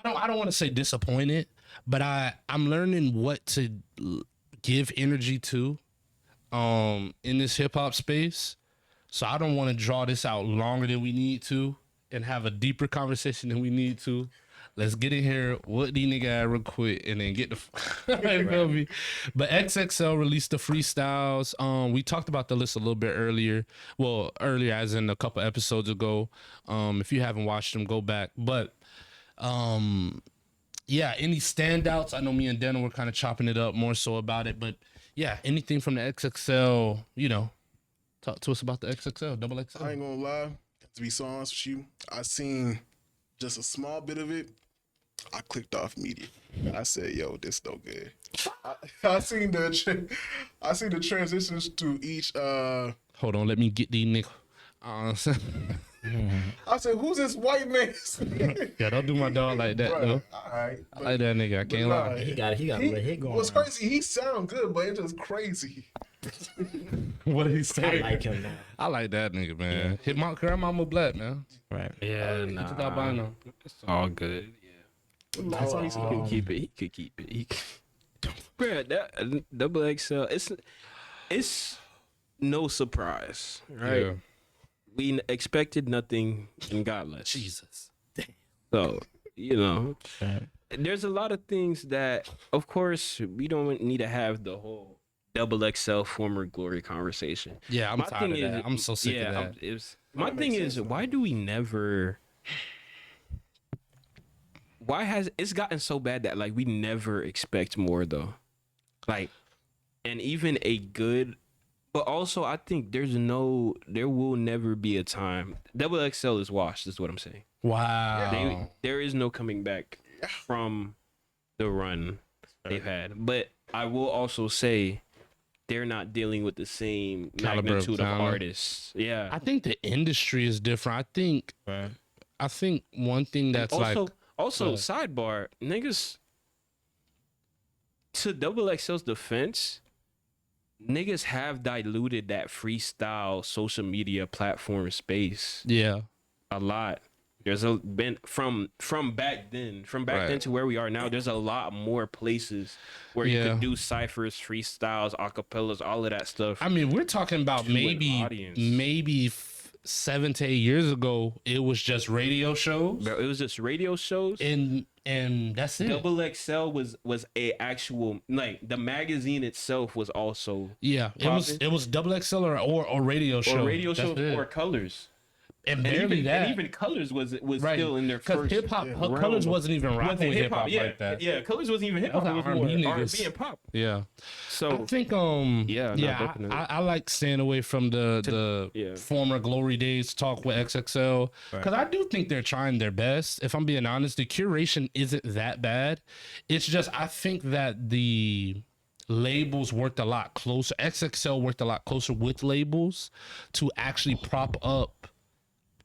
S2: I don't want to say disappointed, but I'm learning what to give energy to, in this hip hop space. So I don't want to draw this out longer than we need to and have a deeper conversation than we need to. Let's get in here, what these nigga real quick, and then get the you feel me? But XXL released the freestyles. We talked about the list a little bit earlier. Well, earlier as in a couple episodes ago. If you haven't watched them, go back. But yeah, any standouts? I know me and Dana were kind of chopping it up more so about it, but yeah, anything from the XXL, you know, talk to us about the XXL, double XL.
S1: I ain't gonna lie. To be so honest with you, I seen just a small bit of it. I clicked off immediately. I said, "Yo, this no good." I seen the transitions to each.
S2: Hold on, let me get these niggas.
S1: I said, "Who's this white man?"
S2: Yeah, don't do my dog like that, though.
S1: All right,
S2: I like that nigga. I can't lie.
S3: He got a little hit going.
S1: What's
S3: on.
S1: crazy? He sound good, but it's just crazy.
S2: What did he
S3: I
S2: say?
S3: like him now.
S2: I like that nigga, man. Hit my grandmama black, man.
S3: Right.
S4: Yeah,
S2: Get your albino.
S4: It's all good.
S1: Last time he
S4: He
S1: said,
S4: could keep it. He could keep it. Bruh, that double XL. It's no surprise, right?
S2: Yeah.
S4: We expected nothing and got less.
S2: Jesus.
S4: So, you know,
S3: Right.
S4: there's a lot of things that, of course, we don't need to have the whole double XL former glory conversation.
S2: Yeah, I'm
S4: My
S2: tired
S4: thing
S2: of that.
S4: is-
S2: I'm so sick of that.
S4: My thing is, why do we never? Why has it's gotten so bad that like we never expect more though, like, and even a good, but also I think there will never be a time double XL is washed. Is what I'm saying.
S2: Wow.
S4: There is no coming back from the run they've had. But I will also say they're not dealing with the same
S2: Caliber of
S4: magnitude of
S2: talent.
S4: artists. Yeah.
S2: I think the industry is different. I think one thing that's
S4: Also, sidebar, niggas, to double XL's defense, niggas have diluted that freestyle social media platform space
S2: yeah.
S4: a lot. There's been from back then
S2: Right.
S4: to where we are now. There's a lot more places where you
S2: Yeah.
S4: could do ciphers, freestyles, acapellas, all of that stuff.
S2: I mean, we're talking about
S4: To an
S2: maybe
S4: audience.
S2: 7 to 8 years ago. It was just radio shows,
S4: But it was just radio shows.
S2: and that's it.
S4: Double XL was a actual, like, the magazine itself was also
S2: Yeah, it was double XL or radio show.
S4: or radio
S2: That's
S4: shows
S2: it.
S4: or colors.
S2: and
S4: And
S2: barely
S4: even,
S2: that.
S4: and even colors was
S2: Right.
S4: still in their
S2: Because
S4: first
S2: hip hop,
S4: realm.
S2: colors wasn't even rocking with hip hop
S4: yeah,
S2: like that.
S4: Yeah, colors wasn't even hip hop.
S2: That
S4: It
S2: was
S4: was more
S2: R&B
S4: R&B
S2: niggas.
S4: and pop.
S2: Yeah.
S4: So
S2: I think
S4: Yeah, no, definitely.
S2: I like staying away from the
S4: yeah.
S2: former glory days talk with XXL because I do think they're trying their best. If I'm being honest, the curation isn't that bad. It's just I think that the labels worked a lot closer. XXL worked a lot closer with labels to actually prop up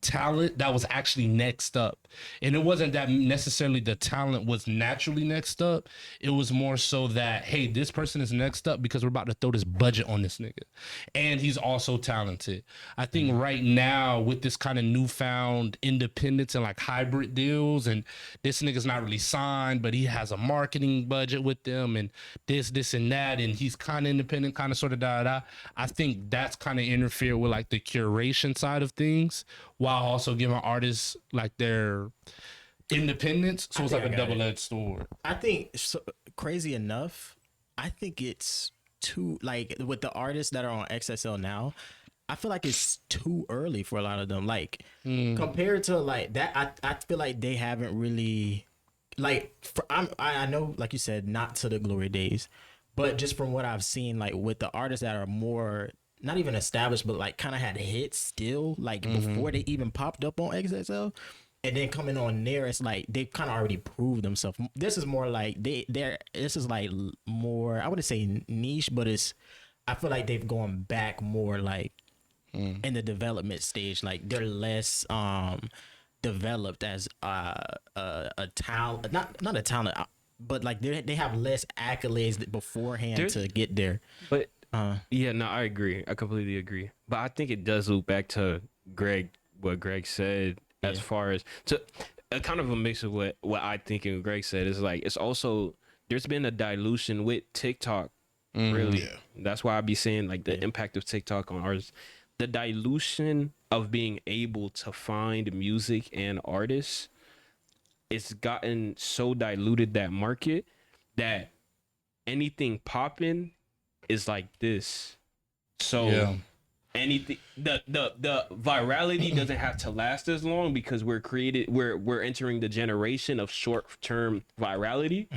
S2: talent that was actually next up. And it wasn't that necessarily the talent was naturally next up. It was more so that, hey, this person is next up because we're about to throw this budget on this nigga. And he's also talented. I think right now with this kind of newfound independence and like hybrid deals, and this nigga's not really signed, but he has a marketing budget with them and this and that, and he's kind of independent, kind of sort of da. I think that's kind of interfered with like the curation side of things, while also giving artists like their independence. So it's like a double-edged sword.
S3: I think, so, crazy enough, I think it's too, like, with the artists that are on XSL now, I feel like it's too early for a lot of them. Like, compared to like that, I feel like they haven't really, like, I know, like you said, not to the glory days, but just from what I've seen, like with the artists that are more not even established, but like kind of had hits still, like before they even popped up on XXL, and then coming on there, it's like they've kind of already proved themselves. This is more like this is like more, I wouldn't say niche, but I feel like they've gone back more like in the development stage. Like they're less developed as a talent, not a talent, but like they have less accolades beforehand to get there.
S4: But yeah, no, I agree. I completely agree. But I think it does loop back to what Greg said, as far as to a kind of a mix of what I think and Greg said is like, it's also, there's been a dilution with TikTok. Really. Yeah. That's why I be saying like the impact of TikTok on artists, the dilution of being able to find music and artists. It's gotten so diluted, that market, that anything popping is like this. So anything, the virality doesn't have to last as long, because we're entering the generation of short-term virality.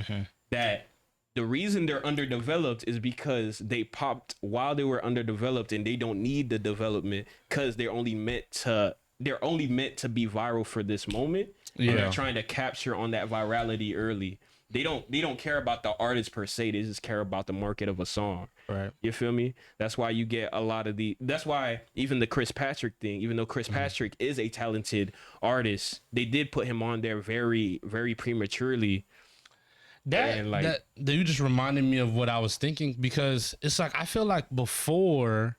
S4: That the reason they're underdeveloped is because they popped while they were underdeveloped, and they don't need the development because they're only meant to be viral for this moment. Yeah. And they're trying to capture on that virality early. They don't care about the artist per se. They just care about the market of a song. Right. You feel me? That's why you get a lot of that's why even the Chris Patrick thing, even though Chris Patrick is a talented artist, they did put him on there very, very prematurely.
S2: That you just reminded me of what I was thinking, because it's like, I feel like before,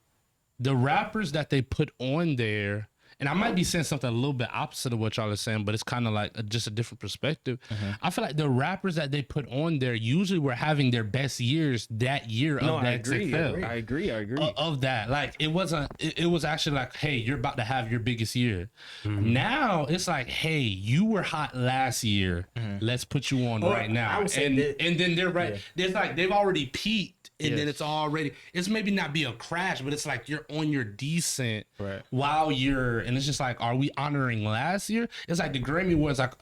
S2: the rappers that they put on there, and I might be saying something a little bit opposite of what y'all are saying, but it's kind of like just a different perspective. I feel like the rappers that they put on there usually were having their best years that year of that XFL.
S4: I agree.
S2: Of that. Like, it wasn't, it was actually like, hey, you're about to have your biggest year. Now it's like, hey, you were hot last year. Let's put you on right now. And then they're right. It's like they've already peaked. And then it's maybe not be a crash, but it's like you're on your descent while and it's just like, are we honoring last year? It's like the Grammy Awards, like,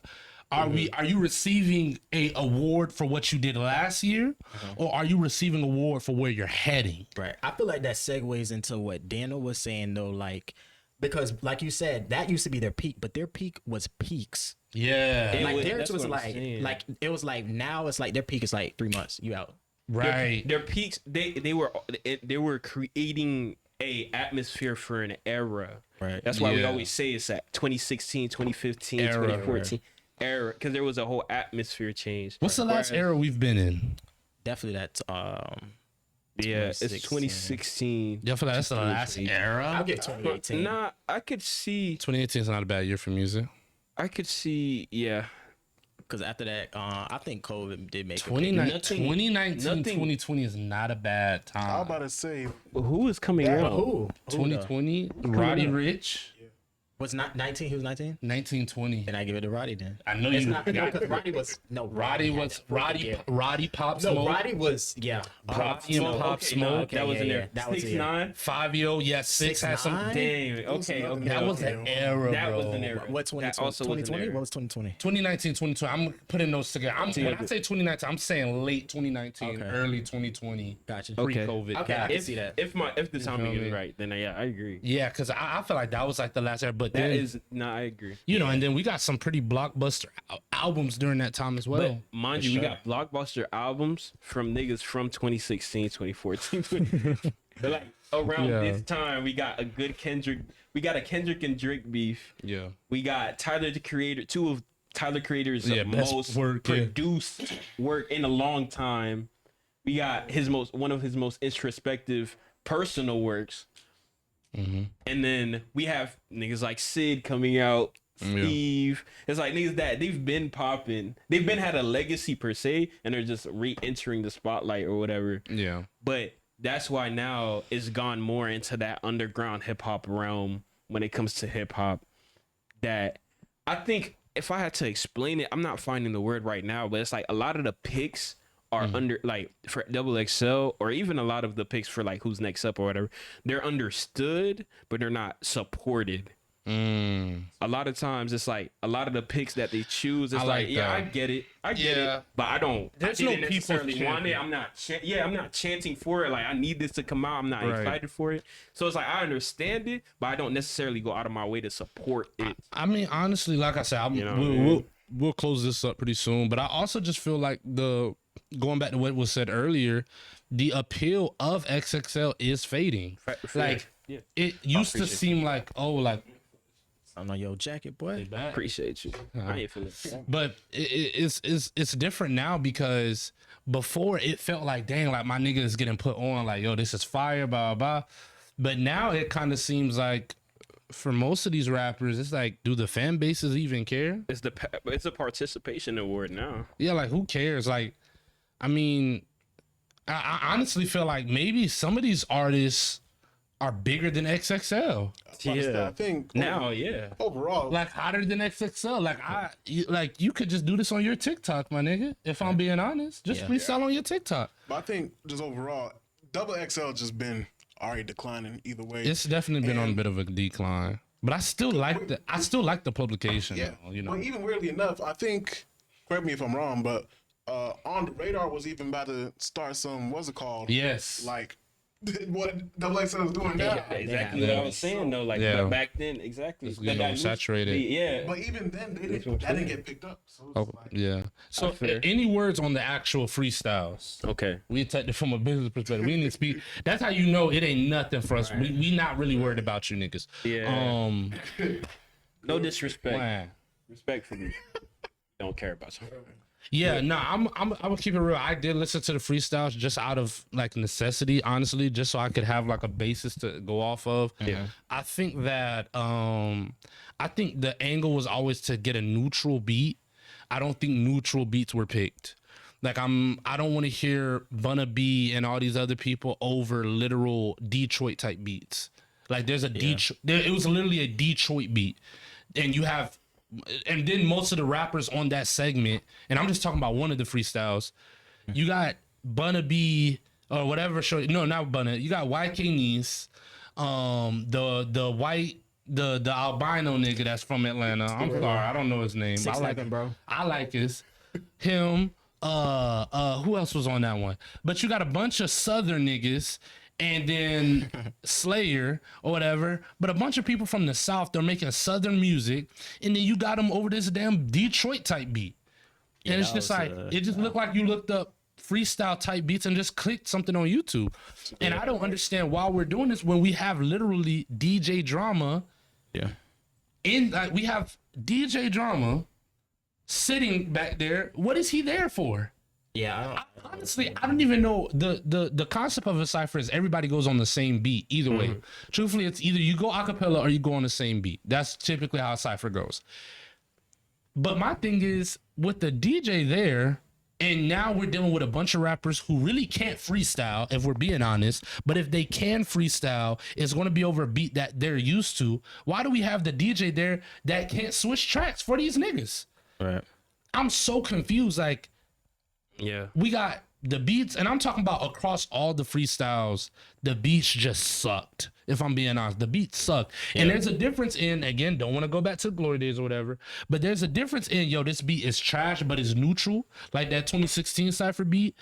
S2: are you receiving a award for what you did last year, or are you receiving an award for where you're heading?
S3: Right. I feel like that segues into what Daniel was saying though, like, because like you said, that used to be their peak, but their peak was peaks.
S2: Yeah.
S3: Like theirs was like it was like, now it's like their peak is like 3 months, you out.
S2: Right.
S4: Their peaks, they were creating a atmosphere for an era. Right. That's why we always say it's at 2016, 2015, 2014 era, because there was a whole atmosphere change.
S2: What's the last era we've been in?
S3: Definitely that's
S4: it's 2016.
S2: Definitely that's the last era.
S3: I'll get 2018.
S4: Nah, I could see
S2: 2018 is not a bad year for music.
S4: I could see,
S3: because after that, I think COVID did make
S2: 2019, 2020 is not a bad time.
S1: I was about to say,
S4: who is coming out?
S3: Who?
S2: 2020, Roddy Ricch.
S3: Was not 19? He was 19.
S2: 1920.
S3: Then I give it to Roddy. Then
S2: I know
S3: it's
S2: you.
S3: Not because Roddy was
S2: Roddy Pop Smoke.
S3: No, Roddy was
S2: Roddy and Pop Smoke.
S4: That was in there.
S3: That was
S4: 6ix9ine.
S2: 5 6 had some.
S4: Damn. Okay.
S2: That was an era,
S4: That
S2: bro.
S4: was an era.
S3: What 2020? What was 2020?
S2: 2019, 2020. I'm putting those together. When I say 2019, I'm saying late 2019, early 2020.
S3: Gotcha.
S2: Pre-COVID.
S3: Okay, I can see that.
S4: If the timing is right, then I agree.
S2: Yeah, because I feel like that was like the last era. But But
S4: That
S2: then,
S4: is, no, I agree.
S2: you know, and then we got some pretty blockbuster albums during that time as well.
S4: But mind you, we got blockbuster albums from niggas from 2016, 2014. But like around this time, we got a good Kendrick. We got a Kendrick and Drake beef.
S2: Yeah.
S4: We got Tyler the Creator, two of Tyler Creator's
S2: best
S4: most
S2: work,
S4: produced work in a long time. We got one of his most introspective personal works.
S2: Mm-hmm.
S4: And then we have niggas like Sid coming out, Steve. It's like niggas that they've been popping. They've been had a legacy per se, and they're just re-entering the spotlight or whatever.
S2: Yeah.
S4: But that's why now it's gone more into that underground hip hop realm when it comes to hip hop. That I think if I had to explain it, I'm not finding the word right now, but it's like a lot of the picks are under, like for XXL, or even a lot of the picks for like Who's Next Up or whatever, they're understood, but they're not supported. A lot of times it's like a lot of the picks that they choose, it's like, yeah, I get it, but I don't.
S2: There's
S4: I
S2: no
S4: didn't
S2: people
S4: necessarily want it. I'm not. I'm not chanting for it. Like I need this to come out. I'm not excited for it. So it's like I understand it, but I don't necessarily go out of my way to support it.
S2: I mean, honestly, like I said, we'll close this up pretty soon. But I also just feel like going back to what was said earlier, the appeal of XXL is fading. Like it used to seem like,
S3: I'm on your jacket, boy.
S4: Appreciate you. I ain't feeling it.
S2: But it's different now, because before it felt like, dang, like my nigga is getting put on, like, yo, this is fire, blah, blah, blah. But now it kind of seems like for most of these rappers, it's like, do the fan bases even care?
S4: It's a participation award now.
S2: Yeah, like who cares? Like, I mean, I honestly feel like maybe some of these artists are bigger than XXL.
S1: I think
S4: now,
S1: overall,
S2: like hotter than XXL. Like you could just do this on your TikTok, my nigga. If I'm being honest, just freestyle on your TikTok.
S1: But I think just overall, Double XL just been already declining either way.
S2: It's definitely been on a bit of a decline, but I still like the publication.
S1: Yeah,
S2: though, you know.
S1: But even weirdly enough, I think, correct me if I'm wrong, but On the Radar was even about to start some, what's it called?
S2: Yes.
S1: Like what Double XL is doing now.
S4: Yeah, exactly what I was saying though. Like but back then, exactly.
S2: It's getting saturated.
S4: Yeah.
S1: But even then, that didn't get picked up. So it's like,
S2: Yeah. So any words on the actual freestyles?
S4: Okay.
S2: We attacked it from a business perspective. We need to speak. That's how you know it ain't nothing for us. Right. We not really worried about you niggas.
S4: Yeah. No disrespect.
S2: Man.
S4: Respect for me. Don't care about you.
S2: Yeah, no, I'm gonna keep it real. I did listen to the freestyles just out of like necessity, honestly, just so I could have like a basis to go off of.
S4: Yeah.
S2: I think that I think the angle was always to get a neutral beat. I don't think neutral beats were picked. Like I don't want to hear Bunna B and all these other people over literal Detroit type beats. Like there's a it was literally a Detroit beat, and you have. And then most of the rappers on that segment, and I'm just talking about one of the freestyles, you got Bunna B or whatever show. No, not Bunna. You got YK Nice, the white, the albino nigga that's from Atlanta. I'm sorry, I don't know his name.
S3: 6'11", bro.
S2: I like his. Him. Who else was on that one? But you got a bunch of Southern niggas. And then Slayer or whatever, but a bunch of people from the South, they're making Southern music, and then you got them over this damn Detroit type beat. And it's just like, it just looked like you looked up freestyle type beats and just clicked something on YouTube. And I don't understand why we're doing this when we have literally DJ Drama.
S3: Yeah.
S2: We have DJ Drama sitting back there. What is he there for?
S3: Yeah,
S2: honestly, I don't even know. The concept of a cypher is everybody goes on the same beat. Either way, truthfully, it's either you go a cappella or you go on the same beat. That's typically how a cypher goes. But my thing is with the DJ there, and now we're dealing with a bunch of rappers who really can't freestyle, if we're being honest. But if they can freestyle, it's going to be over a beat that they're used to. Why do we have the DJ there that can't switch tracks for these niggas?
S3: right.
S2: I'm so confused. Like,
S4: Yeah.
S2: we got the beats, and I'm talking about across all the freestyles, the beats just sucked. If I'm being honest, the beats sucked. Yeah. And there's a difference in, again, don't want to go back to the glory days or whatever, but there's a difference in, yo, this beat is trash, but it's neutral, like that 2016 Cypher beat.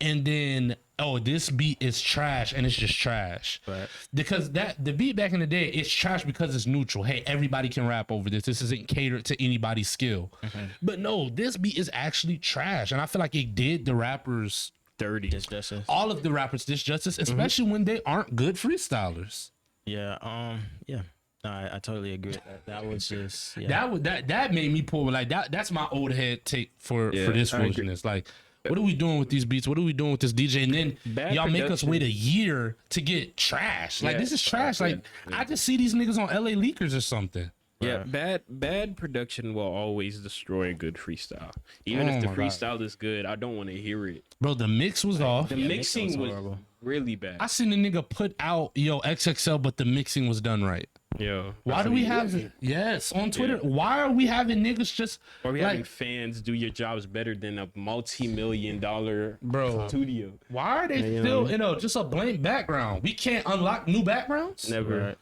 S2: And then oh, this beat is trash, and it's just trash.
S3: Right.
S2: Because the beat back in the day, it's trash because it's neutral. Hey, everybody can rap over this. This isn't catered to anybody's skill. But no, this beat is actually trash, and I feel like it did the rappers
S4: dirty.
S3: Disjustice.
S2: all of the rappers disjustice, especially when they aren't good freestylers.
S3: Yeah. Yeah. No, I totally agree. That was just
S2: That made me pull like that. That's my old head take for this
S4: I agree.
S2: foolishness. Like, what are we doing with these beats? What are we doing with this DJ? And then
S4: Bad
S2: y'all make us
S4: production.
S2: wait a year to get trash. Like,
S4: Yeah,
S2: this is trash. Like, I just see these niggas on LA Leakers or something.
S4: Yeah, bad production will always destroy a good freestyle. Even
S2: Oh
S4: if the
S2: my God.
S4: freestyle is good, I don't want to hear it.
S2: Bro, the mix was off.
S4: The
S3: mixing
S4: mixing
S3: was
S4: was
S3: horrible.
S4: really bad.
S2: I seen a nigga put out XXL, but the mixing was done right.
S4: Yo,
S2: Why do we have it? Yes, on Twitter. Why are we having niggas just
S4: Are we
S2: like,
S4: having fans do your jobs better than a multi-million-dollar
S2: bro?
S4: studio?
S2: Why are they still just a blank background? We can't unlock new backgrounds.
S4: Never.
S3: Right.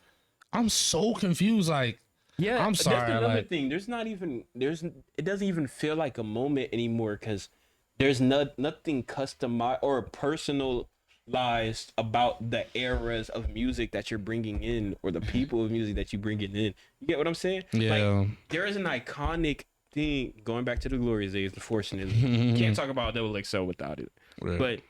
S2: I'm so confused. Like,
S4: Yeah,
S2: I'm sorry,
S4: That's another
S2: like-
S4: thing. It doesn't even feel like a moment anymore because there's nothing customized or personalized about the eras of music that you're bringing in or the people of music that you bringing in. You get what I'm saying?
S2: Yeah.
S4: Like, there is an iconic thing going back to the glorious days, the fortunate. You can't talk about Double XL without it.
S2: Right.
S4: But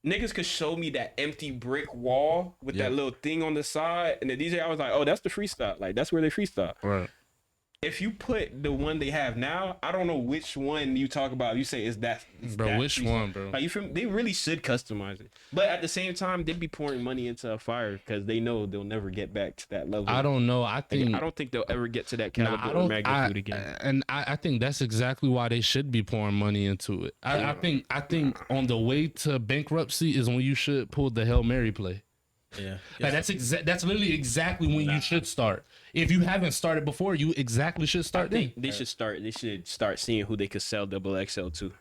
S4: niggas could show me that empty brick wall with that little thing on the side, and the DJ, I was like, oh, that's the freestyle. Like, that's where they freestyle.
S2: right.
S4: If you put the one they have now, I don't know which one you talk about. You say is that,
S2: Bro, which
S4: freestyle.
S2: one, bro?
S4: Like, you feel, they really should customize it, but at the same time, they'd be pouring money into a fire because they know they'll never get back to that level.
S2: I don't know. I
S4: Like,
S2: think
S4: I don't think they'll ever get to that
S2: Nah,
S4: caliber
S2: I
S4: or
S2: don't.
S4: magnitude again.
S2: And I think that's exactly why they should be pouring money into it. I think on the way to bankruptcy is when you should pull the Hail Mary play.
S3: Yeah.
S2: Like that's literally exactly when you should start. If you haven't started before, you exactly should
S4: I
S2: start then.
S4: think they should start seeing who they could sell Double XL to.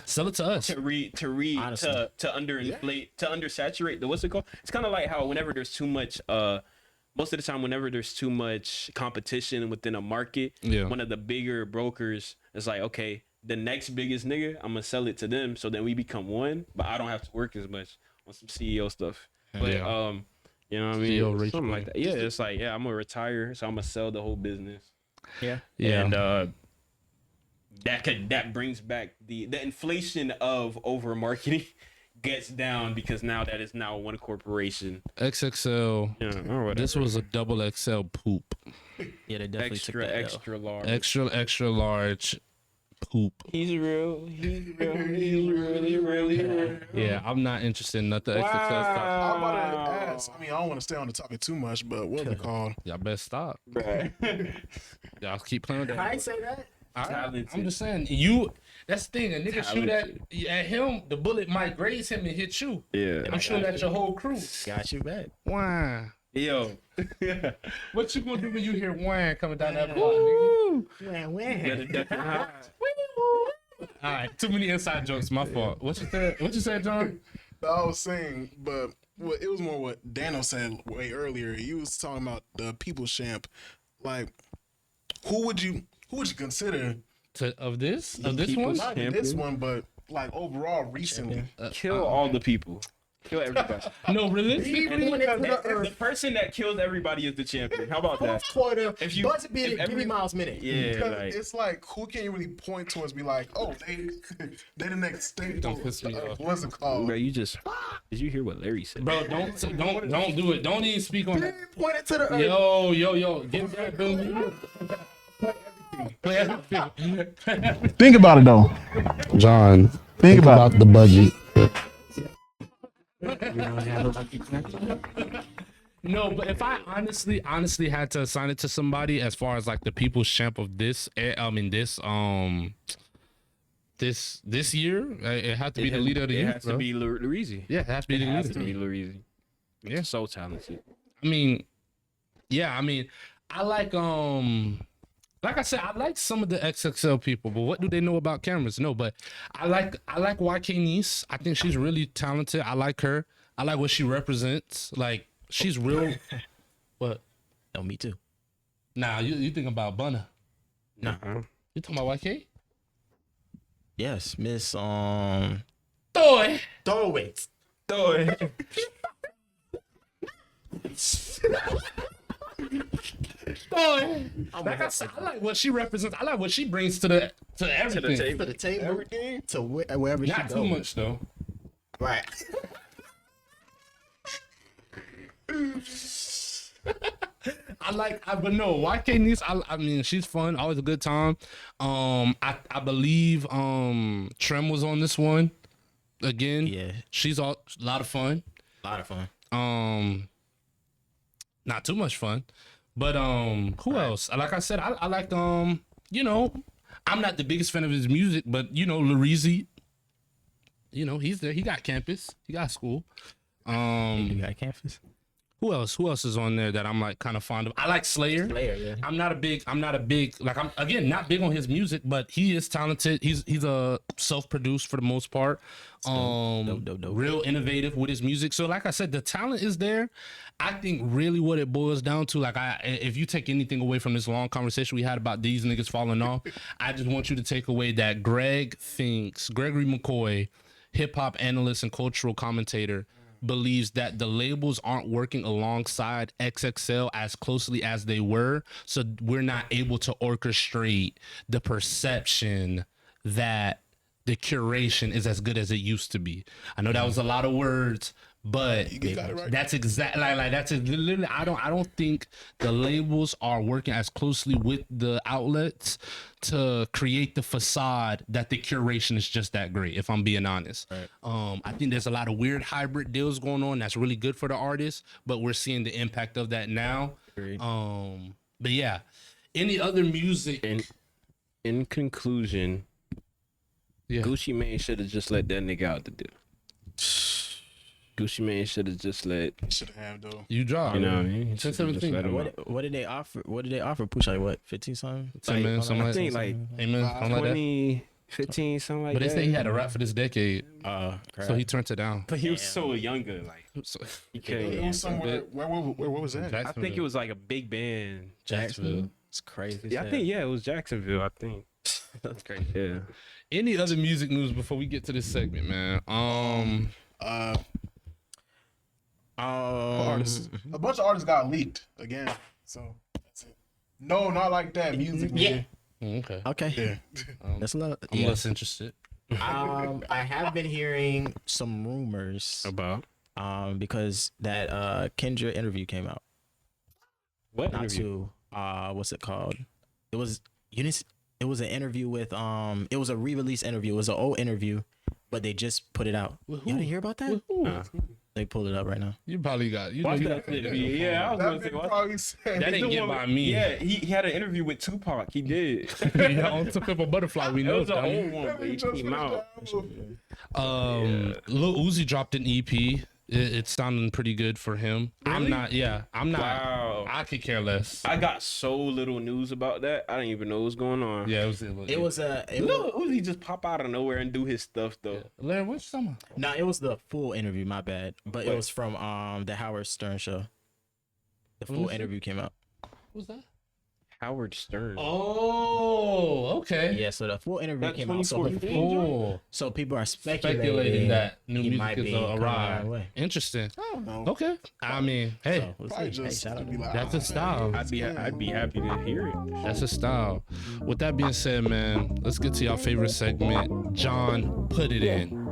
S2: Sell it to us.
S4: to
S3: Honestly.
S4: underinflate, to undersaturate the what's it called? It's kind of like how whenever there's too much most of the time whenever there's too much competition within a market,
S2: Yeah.
S4: one of the bigger brokers is like, okay, the next biggest nigga, I'm gonna sell it to them so then we become one, but I don't have to work as much on some CEO stuff. But
S2: Yeah.
S4: you know what I mean?
S2: CEO rich
S4: Something
S2: boy.
S4: like that. Yeah, it's like, yeah, I'm gonna retire, so I'm gonna sell the whole business.
S3: Yeah.
S2: Yeah.
S4: And that brings back the inflation of over marketing gets down because now that is now one corporation.
S2: XXL.
S4: Yeah, or whatever.
S2: This was a double XL poop.
S3: Yeah, they definitely took that L.
S4: extra large.
S2: Extra large poop.
S4: He's real. He's really real.
S2: Yeah, I'm not interested in nothing XXL stuff.
S1: I'm about to ask. I mean, I don't want to stay on the topic too much, but what's it called?
S2: Y'all better stop. Y'all keep playing with that.
S3: I ain't say that.
S4: Talented.
S2: I'm just saying, that's the thing. A nigga shoot at him, the bullet might graze him and hit you.
S4: Yeah.
S2: I'm shooting at your whole crew.
S3: Got you back.
S2: Why?
S4: Yo.
S2: What you gonna do when you hear wine coming down that block, nigga?
S4: Gotta duck and hide.
S2: All right, too many inside jokes. My fault. What you said, John?
S1: I was saying, but it was more what Dano said way earlier. He was talking about the people's champ. Like, who would you consider
S2: Of this
S4: people's
S2: one?
S1: not in this one, but like overall recently?
S4: Kill all the people. Kill everybody.
S2: No, really?
S4: The person that kills everybody is the champion. How about that?
S3: Quarter.
S4: If you-
S3: Buzzer beat
S4: if
S3: it. Give
S4: every-
S3: me Miles minute.
S4: Yeah,
S1: Because
S4: like
S1: it's like, who can you really point towards? Be like, oh, they the next state.
S2: Don't piss me off.
S1: What's it called?
S4: bro, you just did you hear what Larry said?
S2: Bro, don't do it. Don't even speak on that.
S3: Point it to the earth.
S2: Yo, get that, Bill. Play everything.
S1: Think about it though.
S2: John,
S1: Think about
S2: the budget. No, but if I honestly had to assign it to somebody as far as like the people's champ of this this year, it had to be the leader of the
S4: It
S2: youth,
S4: has
S2: bro.
S4: to be Lurizi.
S2: Yeah, it has to be
S4: It
S2: the
S4: has
S2: leader.
S4: to be Lurizi.
S2: Yeah.
S4: So talented.
S2: I mean, I like I said, I like some of the XXL people, but what do they know about cameras? No, but I like YK Niece. I think she's really talented. I like her. I like what she represents. Like, she's real. What?
S3: No, me too.
S2: Nah, you think about Bunna.
S3: No.
S2: You talking about YK?
S3: Yes, Miss
S2: Throw it.
S3: Throw it.
S4: Throw it.
S2: Like I said, I like what she represents. I like what she brings to everything.
S3: To the table.
S1: Everything.
S3: To wherever she
S2: Not
S3: goes.
S2: too much though.
S3: Right.
S2: But no, YK Niece, I mean, she's fun, always a good time. I believe Trem was on this one again.
S3: Yeah.
S2: She's a lot of fun.
S3: A lot of fun.
S2: Not too much fun, but who else? Like I said, I like you know, I'm not the biggest fan of his music, but you know, Larizi, you know, he's there. He got campus. He got school.
S3: You got campus.
S2: Who else? Who else is on there that I'm like kind of fond of? I like Slayer.
S3: Yeah.
S2: I'm not a big like I'm again not big on his music, but he is talented. He's a self-produced for the most part.
S3: Dope.
S2: Real innovative with his music. So like I said, the talent is there. I think really what it boils down to, like if you take anything away from this long conversation we had about these niggas falling off, I just want you to take away that Gregory McCoy, hip hop analyst and cultural commentator, believes that the labels aren't working alongside XXL as closely as they were, so we're not able to orchestrate the perception that the curation is as good as it used to be. I know that was a lot of words, but
S1: You got it right.
S2: that's exactly like that's literally. I don't think the labels are working as closely with the outlets to create the facade that the curation is just that great. If I'm being honest,
S3: Right.
S2: I think there's a lot of weird hybrid deals going on that's really good for the artists, but we're seeing the impact of that now.
S3: Agreed.
S2: But yeah, any other music?
S4: In conclusion,
S2: Yeah.
S4: Gucci Mane should have just let that nigga out the deal. Gucci Mane should have just let.
S1: Should have though.
S2: You dropped.
S4: You know what I mean? He
S2: 10,
S4: shoulda just
S2: 17.
S4: let him out.
S3: What did they offer? What did they offer? Push like what? 15 something?
S2: 10 minutes, something
S4: I
S2: like
S4: think
S2: that.
S4: like
S2: Amen. Something like that.
S4: 20, 15, something like
S2: But they
S4: that.
S2: say he had a rap for this decade,
S3: Crap.
S2: so he turned it down.
S4: But he was so younger, like
S2: So,
S4: he
S1: It
S4: couldn't.
S1: was somewhere. Where was that?
S4: I think it was like a big band.
S3: Jacksonville. It's crazy.
S4: Yeah, I think it was Jacksonville. I think.
S3: That's crazy.
S4: Yeah.
S2: any other music news before we get to this segment, man?
S1: Artists. A bunch of artists got leaked again. So that's it. No, not like that. Music.
S3: Yeah.
S2: Okay.
S3: Okay.
S1: Yeah.
S3: That's a lot.
S2: I'm less interested.
S3: I have been hearing some rumors
S4: About
S3: because that Kendra interview came out.
S4: what
S3: Not
S4: interview?
S3: too what's it called? It was it was an interview with it was a re-release interview. It was an old interview, but they just put it out. You didn't hear about that? They pulled it up right now.
S2: You probably got. You know,
S4: Watch
S2: you
S4: that
S2: got
S4: interview. Yeah, I was
S1: That
S4: gonna say
S1: nigga
S4: watch.
S1: probably said.
S2: that didn't get by me.
S4: Yeah, he had an interview with Tupac. He did.
S2: Yeah, on Took Up a Butterfly. We
S4: It
S2: know
S4: was an
S2: that.
S4: old one, but he
S1: Just
S4: came out.
S2: Lil Uzi dropped an EP. It's sounding pretty good for him. I'm not.
S4: Wow.
S2: I could care less.
S4: I got so little news about that. I didn't even know what was going on.
S2: Yeah,
S3: It was
S4: Look, Uzi just pop out of nowhere and do his stuff though.
S2: Larry, what's summer?
S3: no, it was the full interview. My bad, but it was from the Howard Stern show. The full
S2: was it?
S3: interview came out.
S2: What's that?
S4: Howard Stern.
S2: Oh, okay.
S3: Yeah, so the full interview
S4: That
S3: came out. So,
S4: 2014
S2: Oh,
S3: so people are
S2: speculating that new
S3: he
S2: music
S3: might
S2: is
S3: be coming our
S2: arrived.
S3: way.
S2: Interesting.
S1: I don't know.
S2: Okay. I mean, hey,
S3: So we'll
S1: Probably
S3: see. Hey,
S1: just
S3: shout out
S1: to
S3: to
S1: be like,
S2: that's a style.
S4: I'd be happy to hear it.
S2: That's a style. With that being said, man, let's get to y'all favorite segment. John, put it in.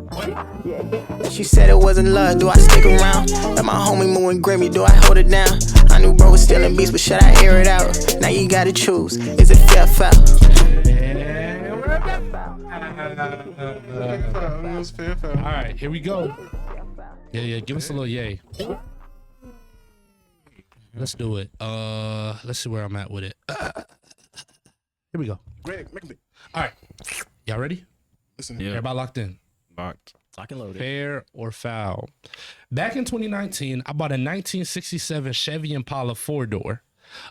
S5: She said it wasn't love, do I stick around? Let my homie moving Grammy, do I hold it down? I knew bro was stealing beats, but should I air it out? Now you gotta choose, is it fair foul?
S1: It was fair.
S2: All right, here we go. Yeah, give us a little yay. Let's do it. Let's see where I'm at with it. Here we go.
S1: Greg, make a bit.
S2: All right, y'all ready?
S1: Listen.
S4: Yeah.
S2: Everybody locked in.
S4: Locked.
S3: Lock and loaded.
S2: Fair or foul? Back in 2019, I bought a 1967 Chevy Impala 4-door.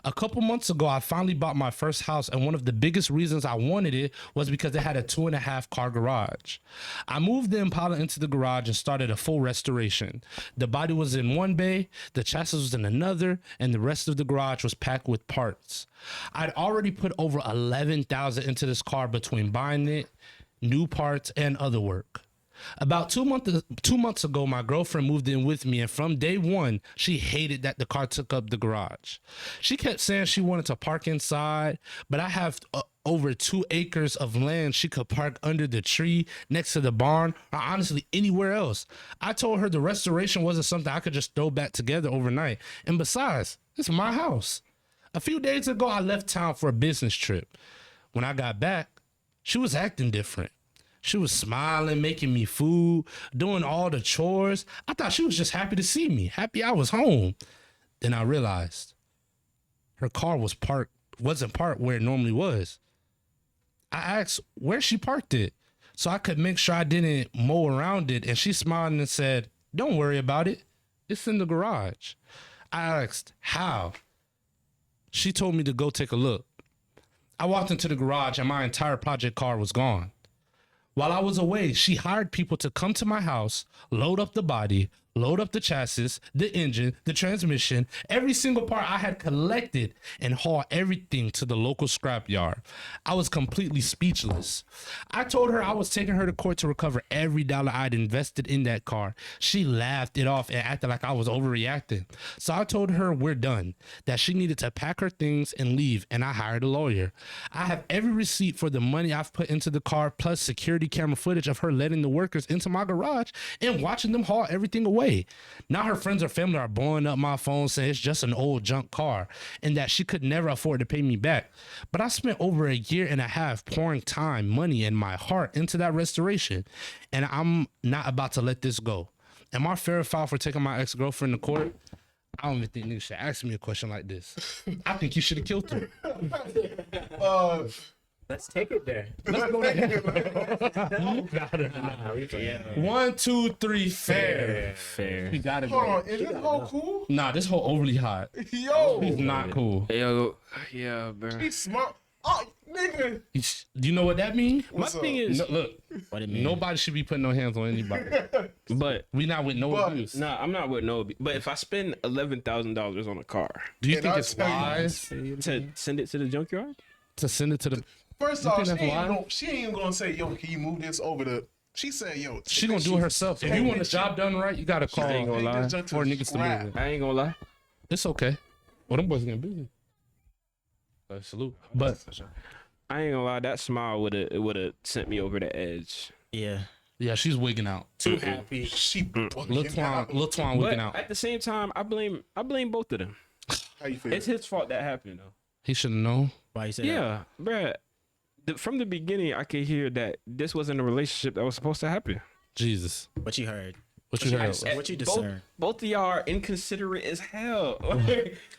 S2: A couple months ago, I finally bought my first house, and one of the biggest reasons I wanted it was because it had a 2.5 car garage. I moved the Impala into the garage and started a full restoration. The body was in one bay, the chassis was in another, and the rest of the garage was packed with parts. I'd already put over $11,000 into this car between buying it new parts, and other work. About 2 months ago, my girlfriend moved in with me, and from day one, she hated that the car took up the garage. She kept saying she wanted to park inside, but I have over 2 acres of land she could park under the tree, next to the barn, or honestly anywhere else. I told her the restoration wasn't something I could just throw back together overnight. And besides, it's my house. A few days ago, I left town for a business trip. When I got back, she was acting different. She was smiling, making me food, doing all the chores. I thought she was just happy to see me, happy I was home. Then I realized her car wasn't parked where it normally was. I asked where she parked it so I could make sure I didn't mow around it, and she smiled and said, "Don't worry about it. It's in the garage." I asked, "How?" She told me to go take a look. I walked into the garage and my entire project car was gone. While I was away, she hired people to come to my house, load up the body, load up the chassis, the engine, the transmission, every single part I had collected, and haul everything to the local scrapyard. I was completely speechless. I told her I was taking her to court to recover every dollar I'd invested in that car. She laughed it off and acted like I was overreacting. So I told her we're done, that she needed to pack her things and leave, and I hired a lawyer. I have every receipt for the money I've put into the car, plus security camera footage of her letting the workers into my garage and watching them haul everything away. Now her friends or family are blowing up my phone saying it's just an old junk car and that she could never afford to pay me back. But I spent over 1.5 years pouring time, money, and my heart into that restoration, and I'm not about to let this go. Am I fair or foul for taking my ex-girlfriend to court? I don't even think niggas should ask me a question like this. I think you should have killed her.
S3: Let's take it there.
S2: Let's go there. 1, 2, 3, fair.
S4: Fair.
S2: We got it.
S1: Hold on, is this whole cool?
S2: Nah, this whole overly hot.
S1: Yo,
S2: He's not cool.
S4: Yo, yeah, bro.
S1: he's smart. Oh, nigga.
S2: Do you know what that means?
S1: What's
S4: My thing
S1: up?
S4: is,
S2: No, look,
S3: What it mean?
S2: nobody should be putting no hands on anybody.
S4: but
S2: We not with no
S1: But-
S2: abuse.
S4: nah, I'm not with no. But if I spend $11,000 on a car
S2: Do you
S1: And
S2: think
S1: I
S2: it's
S1: tell you-
S2: wise
S4: to send it to the junkyard,
S2: to send it to the?
S1: First
S2: You
S1: off,
S2: think
S1: she
S2: that's
S1: ain't,
S2: why?
S1: gonna, she ain't even gonna say, yo, can you move this over the... She said, yo.
S2: She gonna do it herself. If you want the job done right, you gotta call
S4: ain't gonna lie.
S2: for niggas to move it.
S4: I ain't gonna lie.
S2: It's okay. Well, them boys getting busy. Salute. But
S4: I ain't gonna lie. That smile would have sent me over the edge.
S3: Yeah.
S2: yeah, she's wigging out.
S3: Too happy.
S1: She
S2: Lil
S1: bugging out.
S2: Twan
S4: But
S2: wigging out.
S4: at the same time, I blame both of them.
S1: How you feel?
S4: It's his fault that happened though.
S2: He should have known.
S3: Why you say that?
S4: Yeah, bruh. From the beginning, I could hear that this wasn't a relationship that was supposed to happen.
S2: Jesus.
S3: What you heard?
S2: What you heard?
S3: What you
S4: Both,
S3: discern?
S4: both of y'all are inconsiderate as hell.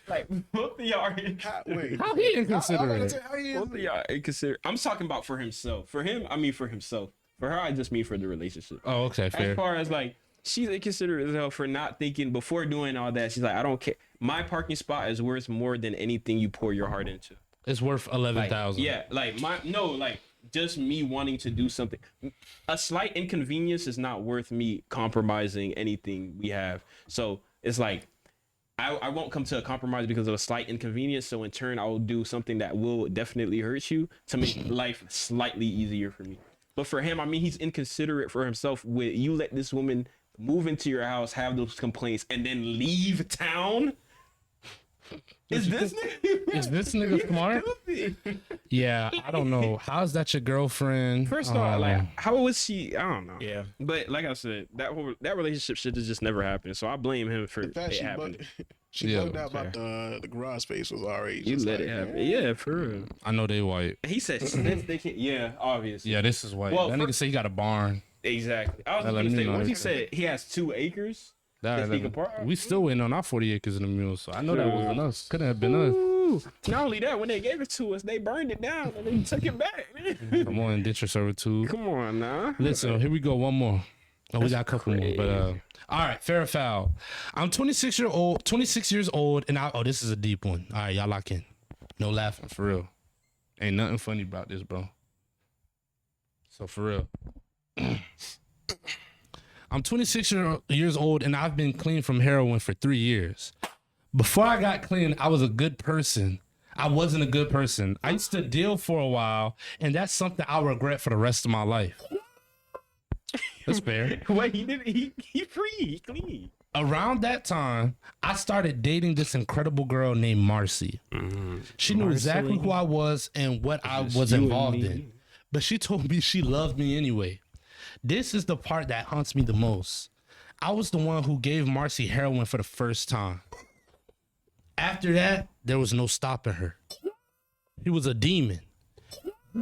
S4: Like both of y'all are.
S1: Wait.
S2: How he inconsiderate?
S1: How he is?
S4: Both of y'all are inconsiderate. I'm talking about for himself. For him, I mean for himself. For her, I just mean for the relationship.
S2: Oh, okay, fair.
S4: As far as like, she's inconsiderate as hell for not thinking before doing all that. She's like, I don't care. My parking spot is worth more than anything you pour your heart into.
S2: It's worth
S4: Like,
S2: 11,000.
S4: yeah, like just me wanting to do something. A slight inconvenience is not worth me compromising anything we have. So it's like I won't come to a compromise because of a slight inconvenience. So in turn, I will do something that will definitely hurt you to make life slightly easier for me. But for him, I mean, he's inconsiderate for himself. With you let this woman move into your house, have those complaints, and then leave town. Is this
S2: nigga smart? Yeah, I don't know. How's that your girlfriend?
S4: First off, like, how was she? I don't know.
S3: Yeah.
S4: But like I said, that relationship should have just never happened. So I blame him for
S1: The fact
S4: it
S1: she
S4: happening.
S1: she
S2: Yeah,
S1: bugged out about the garage space was already.
S4: You
S1: just
S4: let
S1: like,
S4: it happen.
S1: man.
S4: Yeah, for real.
S2: I know they white.
S4: He said since they can. Yeah, obviously.
S2: Yeah, this is white.
S4: Well,
S2: that
S4: for-
S2: nigga say he got a barn.
S4: Exactly. I was
S2: That let
S4: gonna
S2: me
S4: say
S2: know
S4: once he
S2: that.
S4: said he has 2 acres.
S2: That,
S4: Let's take apart.
S2: we still waiting on our 40 acres in the mule, so I know that wasn't us. Couldn't have been us.
S4: Ooh. Not only that, when they gave it to us, they burned it down and they took it back.
S2: Come on, indenture servitude.
S4: Come on now.
S2: Listen, here we go. One more. Oh, we got a couple more, but all right, fair or foul. I'm 26 years old, and this is a deep one. All right, y'all lock in. No laughing, for real. Ain't nothing funny about this, bro. So for real. I'm 26 years old, and I've been clean from heroin for 3 years. Before I got clean, I was a good person. I wasn't a good person. I used to deal for a while, and that's something I'll regret for the rest of my life. That's fair.
S4: Wait, he free, he clean.
S2: Around that time, I started dating this incredible girl named Marcy. She knew exactly who I was and what I was involved in. But she told me she loved me anyway. This is the part that haunts me the most. I was the one who gave Marcy heroin for the first time. After that, there was no stopping her. He was a demon.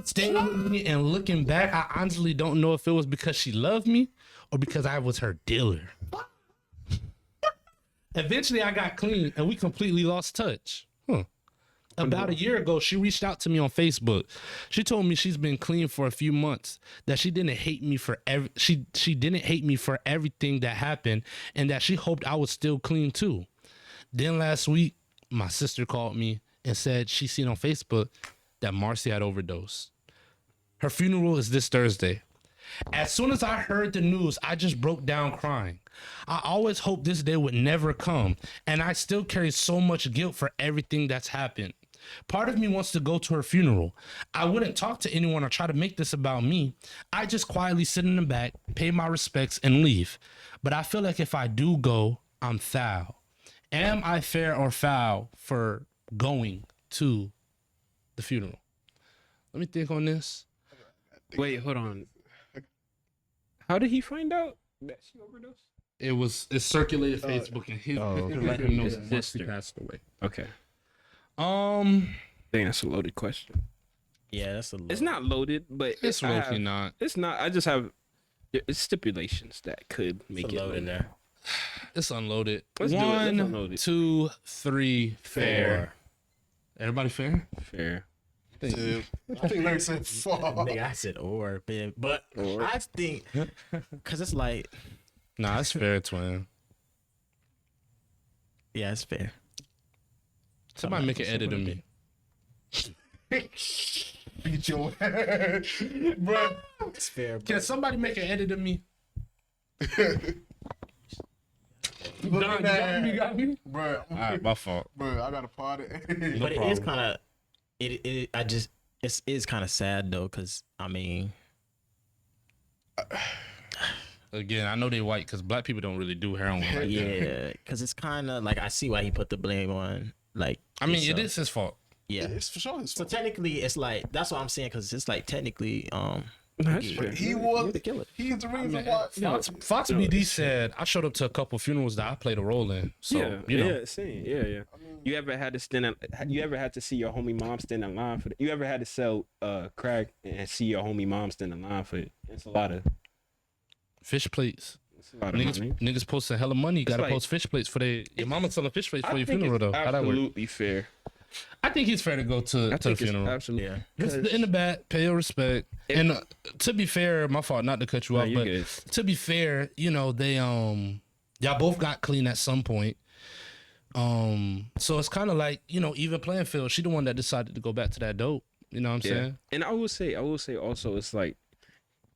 S2: Staying with me, and looking back, I honestly don't know if it was because she loved me or because I was her dealer. Eventually, I got clean and we completely lost touch. About a year ago, she reached out to me on Facebook. She told me she's been clean for a few months, that she didn't hate me for she didn't hate me for everything that happened, and that she hoped I was still clean too. Then last week, my sister called me and said she seen on Facebook that Marcy had overdosed. Her funeral is this Thursday. As soon as I heard the news, I just broke down crying. I always hoped this day would never come, and I still carry so much guilt for everything that's happened. Part of me wants to go to her funeral. I wouldn't talk to anyone or try to make this about me. I just quietly sit in the back, pay my respects, and leave. But I feel like if I do go, I'm foul. Am I fair or foul for going to the funeral? Let me think on this.
S4: Wait, hold on. How did he find out that she overdosed?
S2: It circulated Facebook and his
S4: sister
S2: passed away.
S4: Okay.
S2: Um,
S4: Dang, that's a loaded question.
S3: Yeah, that's a.
S4: It's not loaded, but
S2: it's really not.
S4: It's not. I just have stipulations that could make it
S3: loaded in there.
S2: It's unloaded.
S4: Let's do it. Let's
S2: 1,
S4: unload it.
S2: 2, 3, fair. Everybody fair?
S4: Fair.
S1: I think Larry said fuck.
S3: Nigga, I said or, man. But I think, because it's like,
S2: Nah, it's fair, twin.
S3: yeah, it's fair.
S2: Somebody make an edit of me.
S1: Beat your head, bro.
S3: It's fair.
S2: Can somebody make an edit of me?
S1: You
S2: got me?
S1: bro.
S2: All right, my fault.
S1: Bro, I got a party.
S3: But it is kind of, it is kind of sad though, because I mean,
S2: Again, I know they white because black people don't really do heroin like that.
S3: yeah, because it's kind of like I see why he put the blame on. Like,
S2: I mean, it
S3: himself.
S2: is his fault.
S3: Yeah.
S1: It's for sure his
S3: So
S1: fault.
S3: technically, it's like that's what I'm saying, because it's like technically,
S4: That's fair.
S1: He was
S3: the killer.
S1: He's the reason why.
S2: Fox BD said I showed up to a couple funerals that I played a role in. So
S4: Yeah,
S2: you know,
S4: yeah, same. Yeah. You ever had to you ever had to see your homie mom stand in line for it? You ever had to sell crack and see your homie mom stand in line for it? It's a lot of
S2: fish plates.
S4: it's a lot of money.
S2: Niggas posting hella money. You gotta
S4: like-
S2: post fish plates for your mama selling fish plates for
S4: I
S2: your
S4: think
S2: funeral
S4: it's
S2: though. How that work?
S4: absolutely fair.
S2: I think he's fair to go to
S4: I
S2: the
S4: think it's
S2: funeral.
S4: absolutely.
S3: Yeah.
S2: Just in the back, pay your respect. And to be fair, my fault not to cut you off,
S4: you
S2: but
S4: good.
S2: to be fair, you know, they y'all both got clean at some point. So it's kind of like, you know, even playing field. She the one that decided to go back to that dope. You know what I'm saying?
S4: And I will say also, it's like,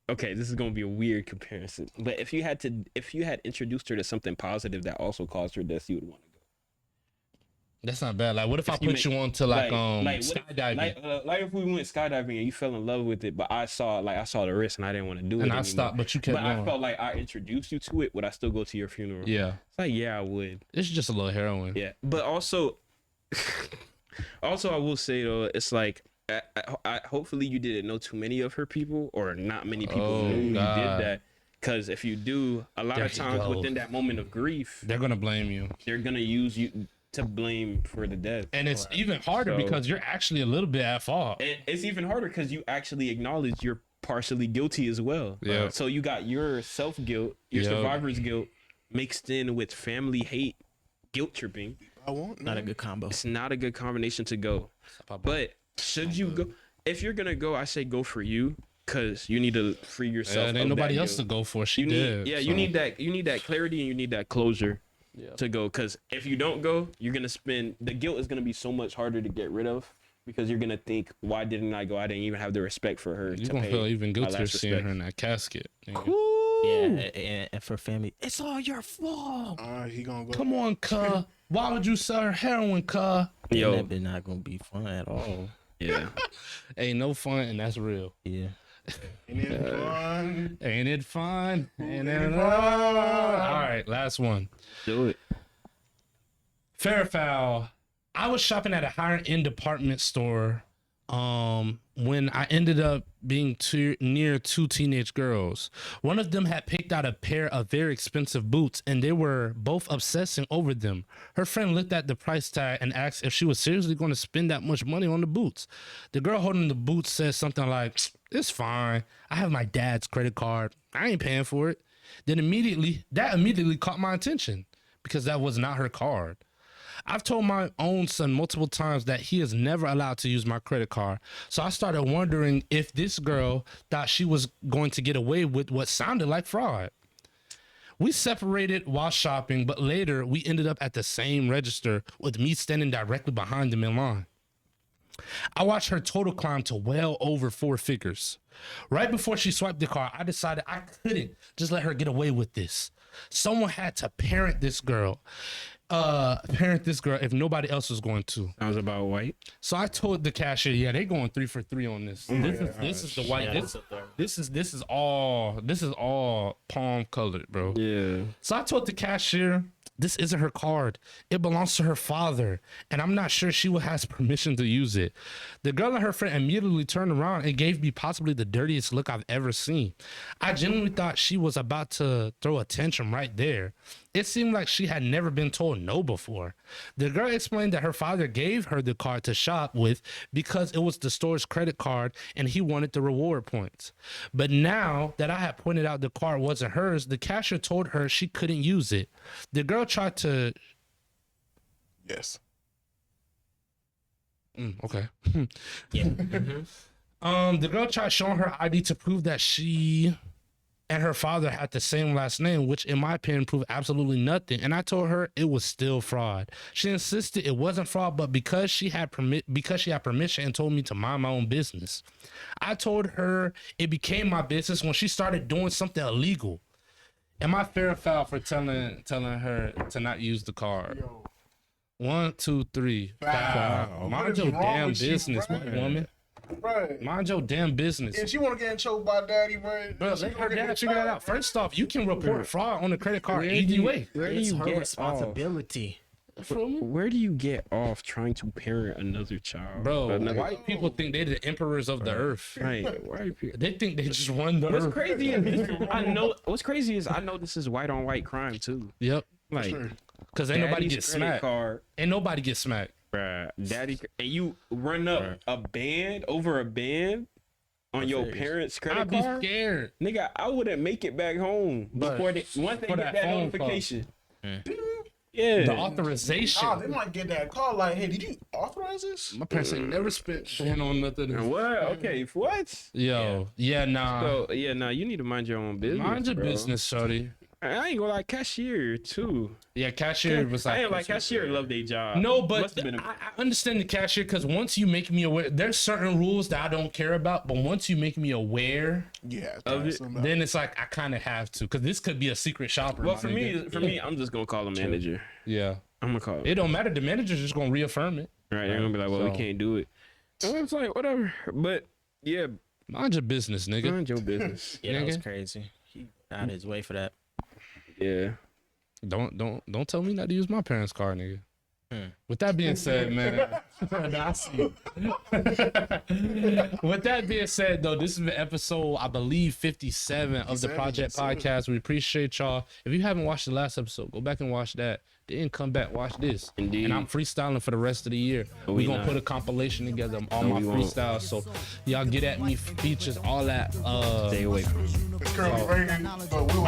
S4: okay, this is gonna be a weird comparison, but if you had introduced her to something positive that also caused her death, you would want to go.
S2: That's not bad. Like, what if I put you on to skydiving?
S4: Like if we went skydiving and you fell in love with it, but I saw the risk and I didn't want to do it.
S2: And I
S4: anymore.
S2: stopped, but you kept
S4: But
S2: going.
S4: I felt like I introduced you to it. Would I still go to your funeral?
S2: Yeah,
S4: It's like, yeah, I would.
S2: it's just a little heroin.
S4: Yeah, but also, I will say though, it's like, I hopefully you didn't know too many of her people, or not many people knew you did that. Because if you do, a lot
S2: There
S4: of
S2: you
S4: times
S2: go.
S4: within that moment of grief,
S2: They're gonna blame you,
S4: they're gonna use you to blame for the death.
S2: and it's even harder
S4: So-
S2: because you're actually a little bit at fault.
S4: And it's even harder because you actually acknowledge you're partially guilty as well.
S2: Yeah.
S4: So you got your self guilt, your
S2: Yeah.
S4: survivor's guilt, mixed in with family hate, guilt tripping.
S1: I won't.
S3: Not a good combo.
S4: It's not a good combination to go. But should you go? If you're gonna go, I say go for you, because you need to free yourself.
S2: Yeah,
S4: of
S2: ain't nobody
S4: that
S2: else to
S4: guilt.
S2: go for. She
S4: You
S2: did.
S4: need, yeah,
S2: so.
S4: you need that clarity and you need that closure to go. Because if you don't go, you're gonna spend the guilt is gonna be so much harder to get rid of, because you're gonna think, why didn't I go? I didn't even have the respect for her.
S2: You're
S4: to
S2: gonna
S4: pay
S2: feel even
S4: my
S2: guiltier
S4: last
S2: seeing
S4: respect.
S2: her in that casket. nigga.
S3: Yeah, and for family, it's all your fault.
S1: He gonna go.
S2: Come on, cuh. Why would you sell her heroin, cuh?
S4: Yo,
S3: That bit not gonna be fun at all.
S4: yeah.
S2: Ain't no fun, and that's real.
S3: Yeah.
S1: Ain't it fun?
S2: Ain't it fun? Ain't it fun? All right, last one.
S4: Do it.
S2: Fair or foul. I was shopping at a higher end department store when I ended up being near two teenage girls. One of them had picked out a pair of very expensive boots and they were both obsessing over them. Her friend looked at the price tag and asked if she was seriously going to spend that much money on the boots. The girl holding the boots said something like, "It's fine. I have my dad's credit card. I ain't paying for it." Then that immediately caught my attention because that was not her card. I've told my own son multiple times that he is never allowed to use my credit card. So I started wondering if this girl thought she was going to get away with what sounded like fraud. We separated while shopping, but later we ended up at the same register with me standing directly behind them in line. I watched her total climb to well over 4 figures. Right before she swiped the card, I decided I couldn't just let her get away with this. Someone had to parent this girl if nobody else was going to.
S4: Sounds about white.
S2: So I told the cashier, yeah, they going 3 for 3 on this. This is the white.
S3: Yeah,
S2: This is all palm colored, bro.
S4: Yeah.
S2: So I told the cashier, this isn't her card. It belongs to her father, and I'm not sure she has permission to use it. The girl and her friend immediately turned around and gave me possibly the dirtiest look I've ever seen. I genuinely thought she was about to throw a tantrum right there. It seemed like she had never been told no before. The girl explained that her father gave her the card to shop with because it was the store's credit card and he wanted the reward points. But now that I had pointed out the card wasn't hers, the cashier told her she couldn't use it. The girl tried to...
S1: Yes.
S2: Okay.
S3: Yeah.
S2: The girl tried showing her ID to prove that she and her father had the same last name, which in my opinion proved absolutely nothing. And I told her it was still fraud. She insisted it wasn't fraud, but because she had permission and told me to mind my own business. I told her it became my business when she started doing something illegal. Am I fair or foul for telling her to not use the card?
S1: Yo.
S2: 1, 2, 3. Foul. Mind
S1: What is
S2: your
S1: wrong
S2: damn
S1: with you,
S2: business,
S1: bro?
S2: white woman.
S1: Right.
S2: Mind your damn business.
S1: And she want to get choked by daddy, bro.
S2: Bro, let her dad figure that out. First off, you can report fraud on the credit card either way.
S4: Where do
S3: It's
S4: you
S3: her
S4: get
S3: responsibility.
S4: Where do you get off trying to parent another child?
S2: Bro,
S4: Another-
S2: white people think they're the emperors of the earth.
S4: Right. White people.
S2: They think they just run the
S4: What's
S2: earth.
S4: crazy is what's crazy is I know this is white on white crime too.
S2: Yep.
S4: Like
S1: Sure.
S2: Because ain't nobody
S4: daddy's
S2: gets
S4: credit
S2: smacked.
S4: card,
S2: Ain't nobody gets smacked.
S4: bruh, daddy, and you run up a band over a band on your
S3: serious.
S4: parents' credit
S2: I'd be
S4: card.
S2: scared.
S4: Nigga, I wouldn't make it back home
S2: But
S4: before once they
S2: for
S4: get
S2: that
S4: that
S2: phone call.
S4: notification. Yeah.
S2: The authorization.
S1: Oh, they might get that call like, hey, did you authorize this?
S2: My parents ain't never spent shit on nothing.
S4: What? Okay, what?
S2: Yo, yeah, nah.
S4: So yeah, nah, you need to mind your own business.
S2: Mind your
S4: bro.
S2: business, shorty.
S4: I ain't gonna lie, cashier too.
S2: Yeah, cashier was like,
S4: I ain't like cashier love their job.
S2: no, but
S4: Must've been a-
S2: I understand the cashier because once you make me aware, there's certain rules that I don't care about, but once you make me aware,
S1: Yeah.
S4: Of it,
S2: then it's like I kind of have to because this could be a secret shopper.
S4: well,
S2: my
S4: for
S2: nigga.
S4: me, I'm just gonna call a manager.
S2: Yeah,
S4: I'm gonna call.
S2: it don't matter. The manager's just gonna reaffirm it.
S4: Right? They're gonna be like, well, we
S2: So-
S4: can't do it. And it's like whatever. But yeah,
S2: Mind your business, nigga.
S4: mind your business.
S3: Yeah, that was
S2: Nigga.
S3: crazy. He out his way for that.
S4: Yeah.
S2: Don't tell me not to use my parents' card, nigga. With that being said, man, I see. With that being said, though, this is episode, I believe, 57 of the
S1: 57,
S2: Project
S1: yes, sir.
S2: Podcast. We appreciate y'all. If you haven't watched the last episode, go back and watch that. Then come back, watch this.
S4: Indeed.
S2: And I'm freestyling for the rest of the year.
S4: No,
S2: We're
S4: we
S2: gonna
S4: not.
S2: put a compilation together of all
S4: No,
S2: my
S4: we won't.
S2: freestyles. So y'all get at me, features, all that.
S4: Stay away from it.
S1: It's currently raining, but we will.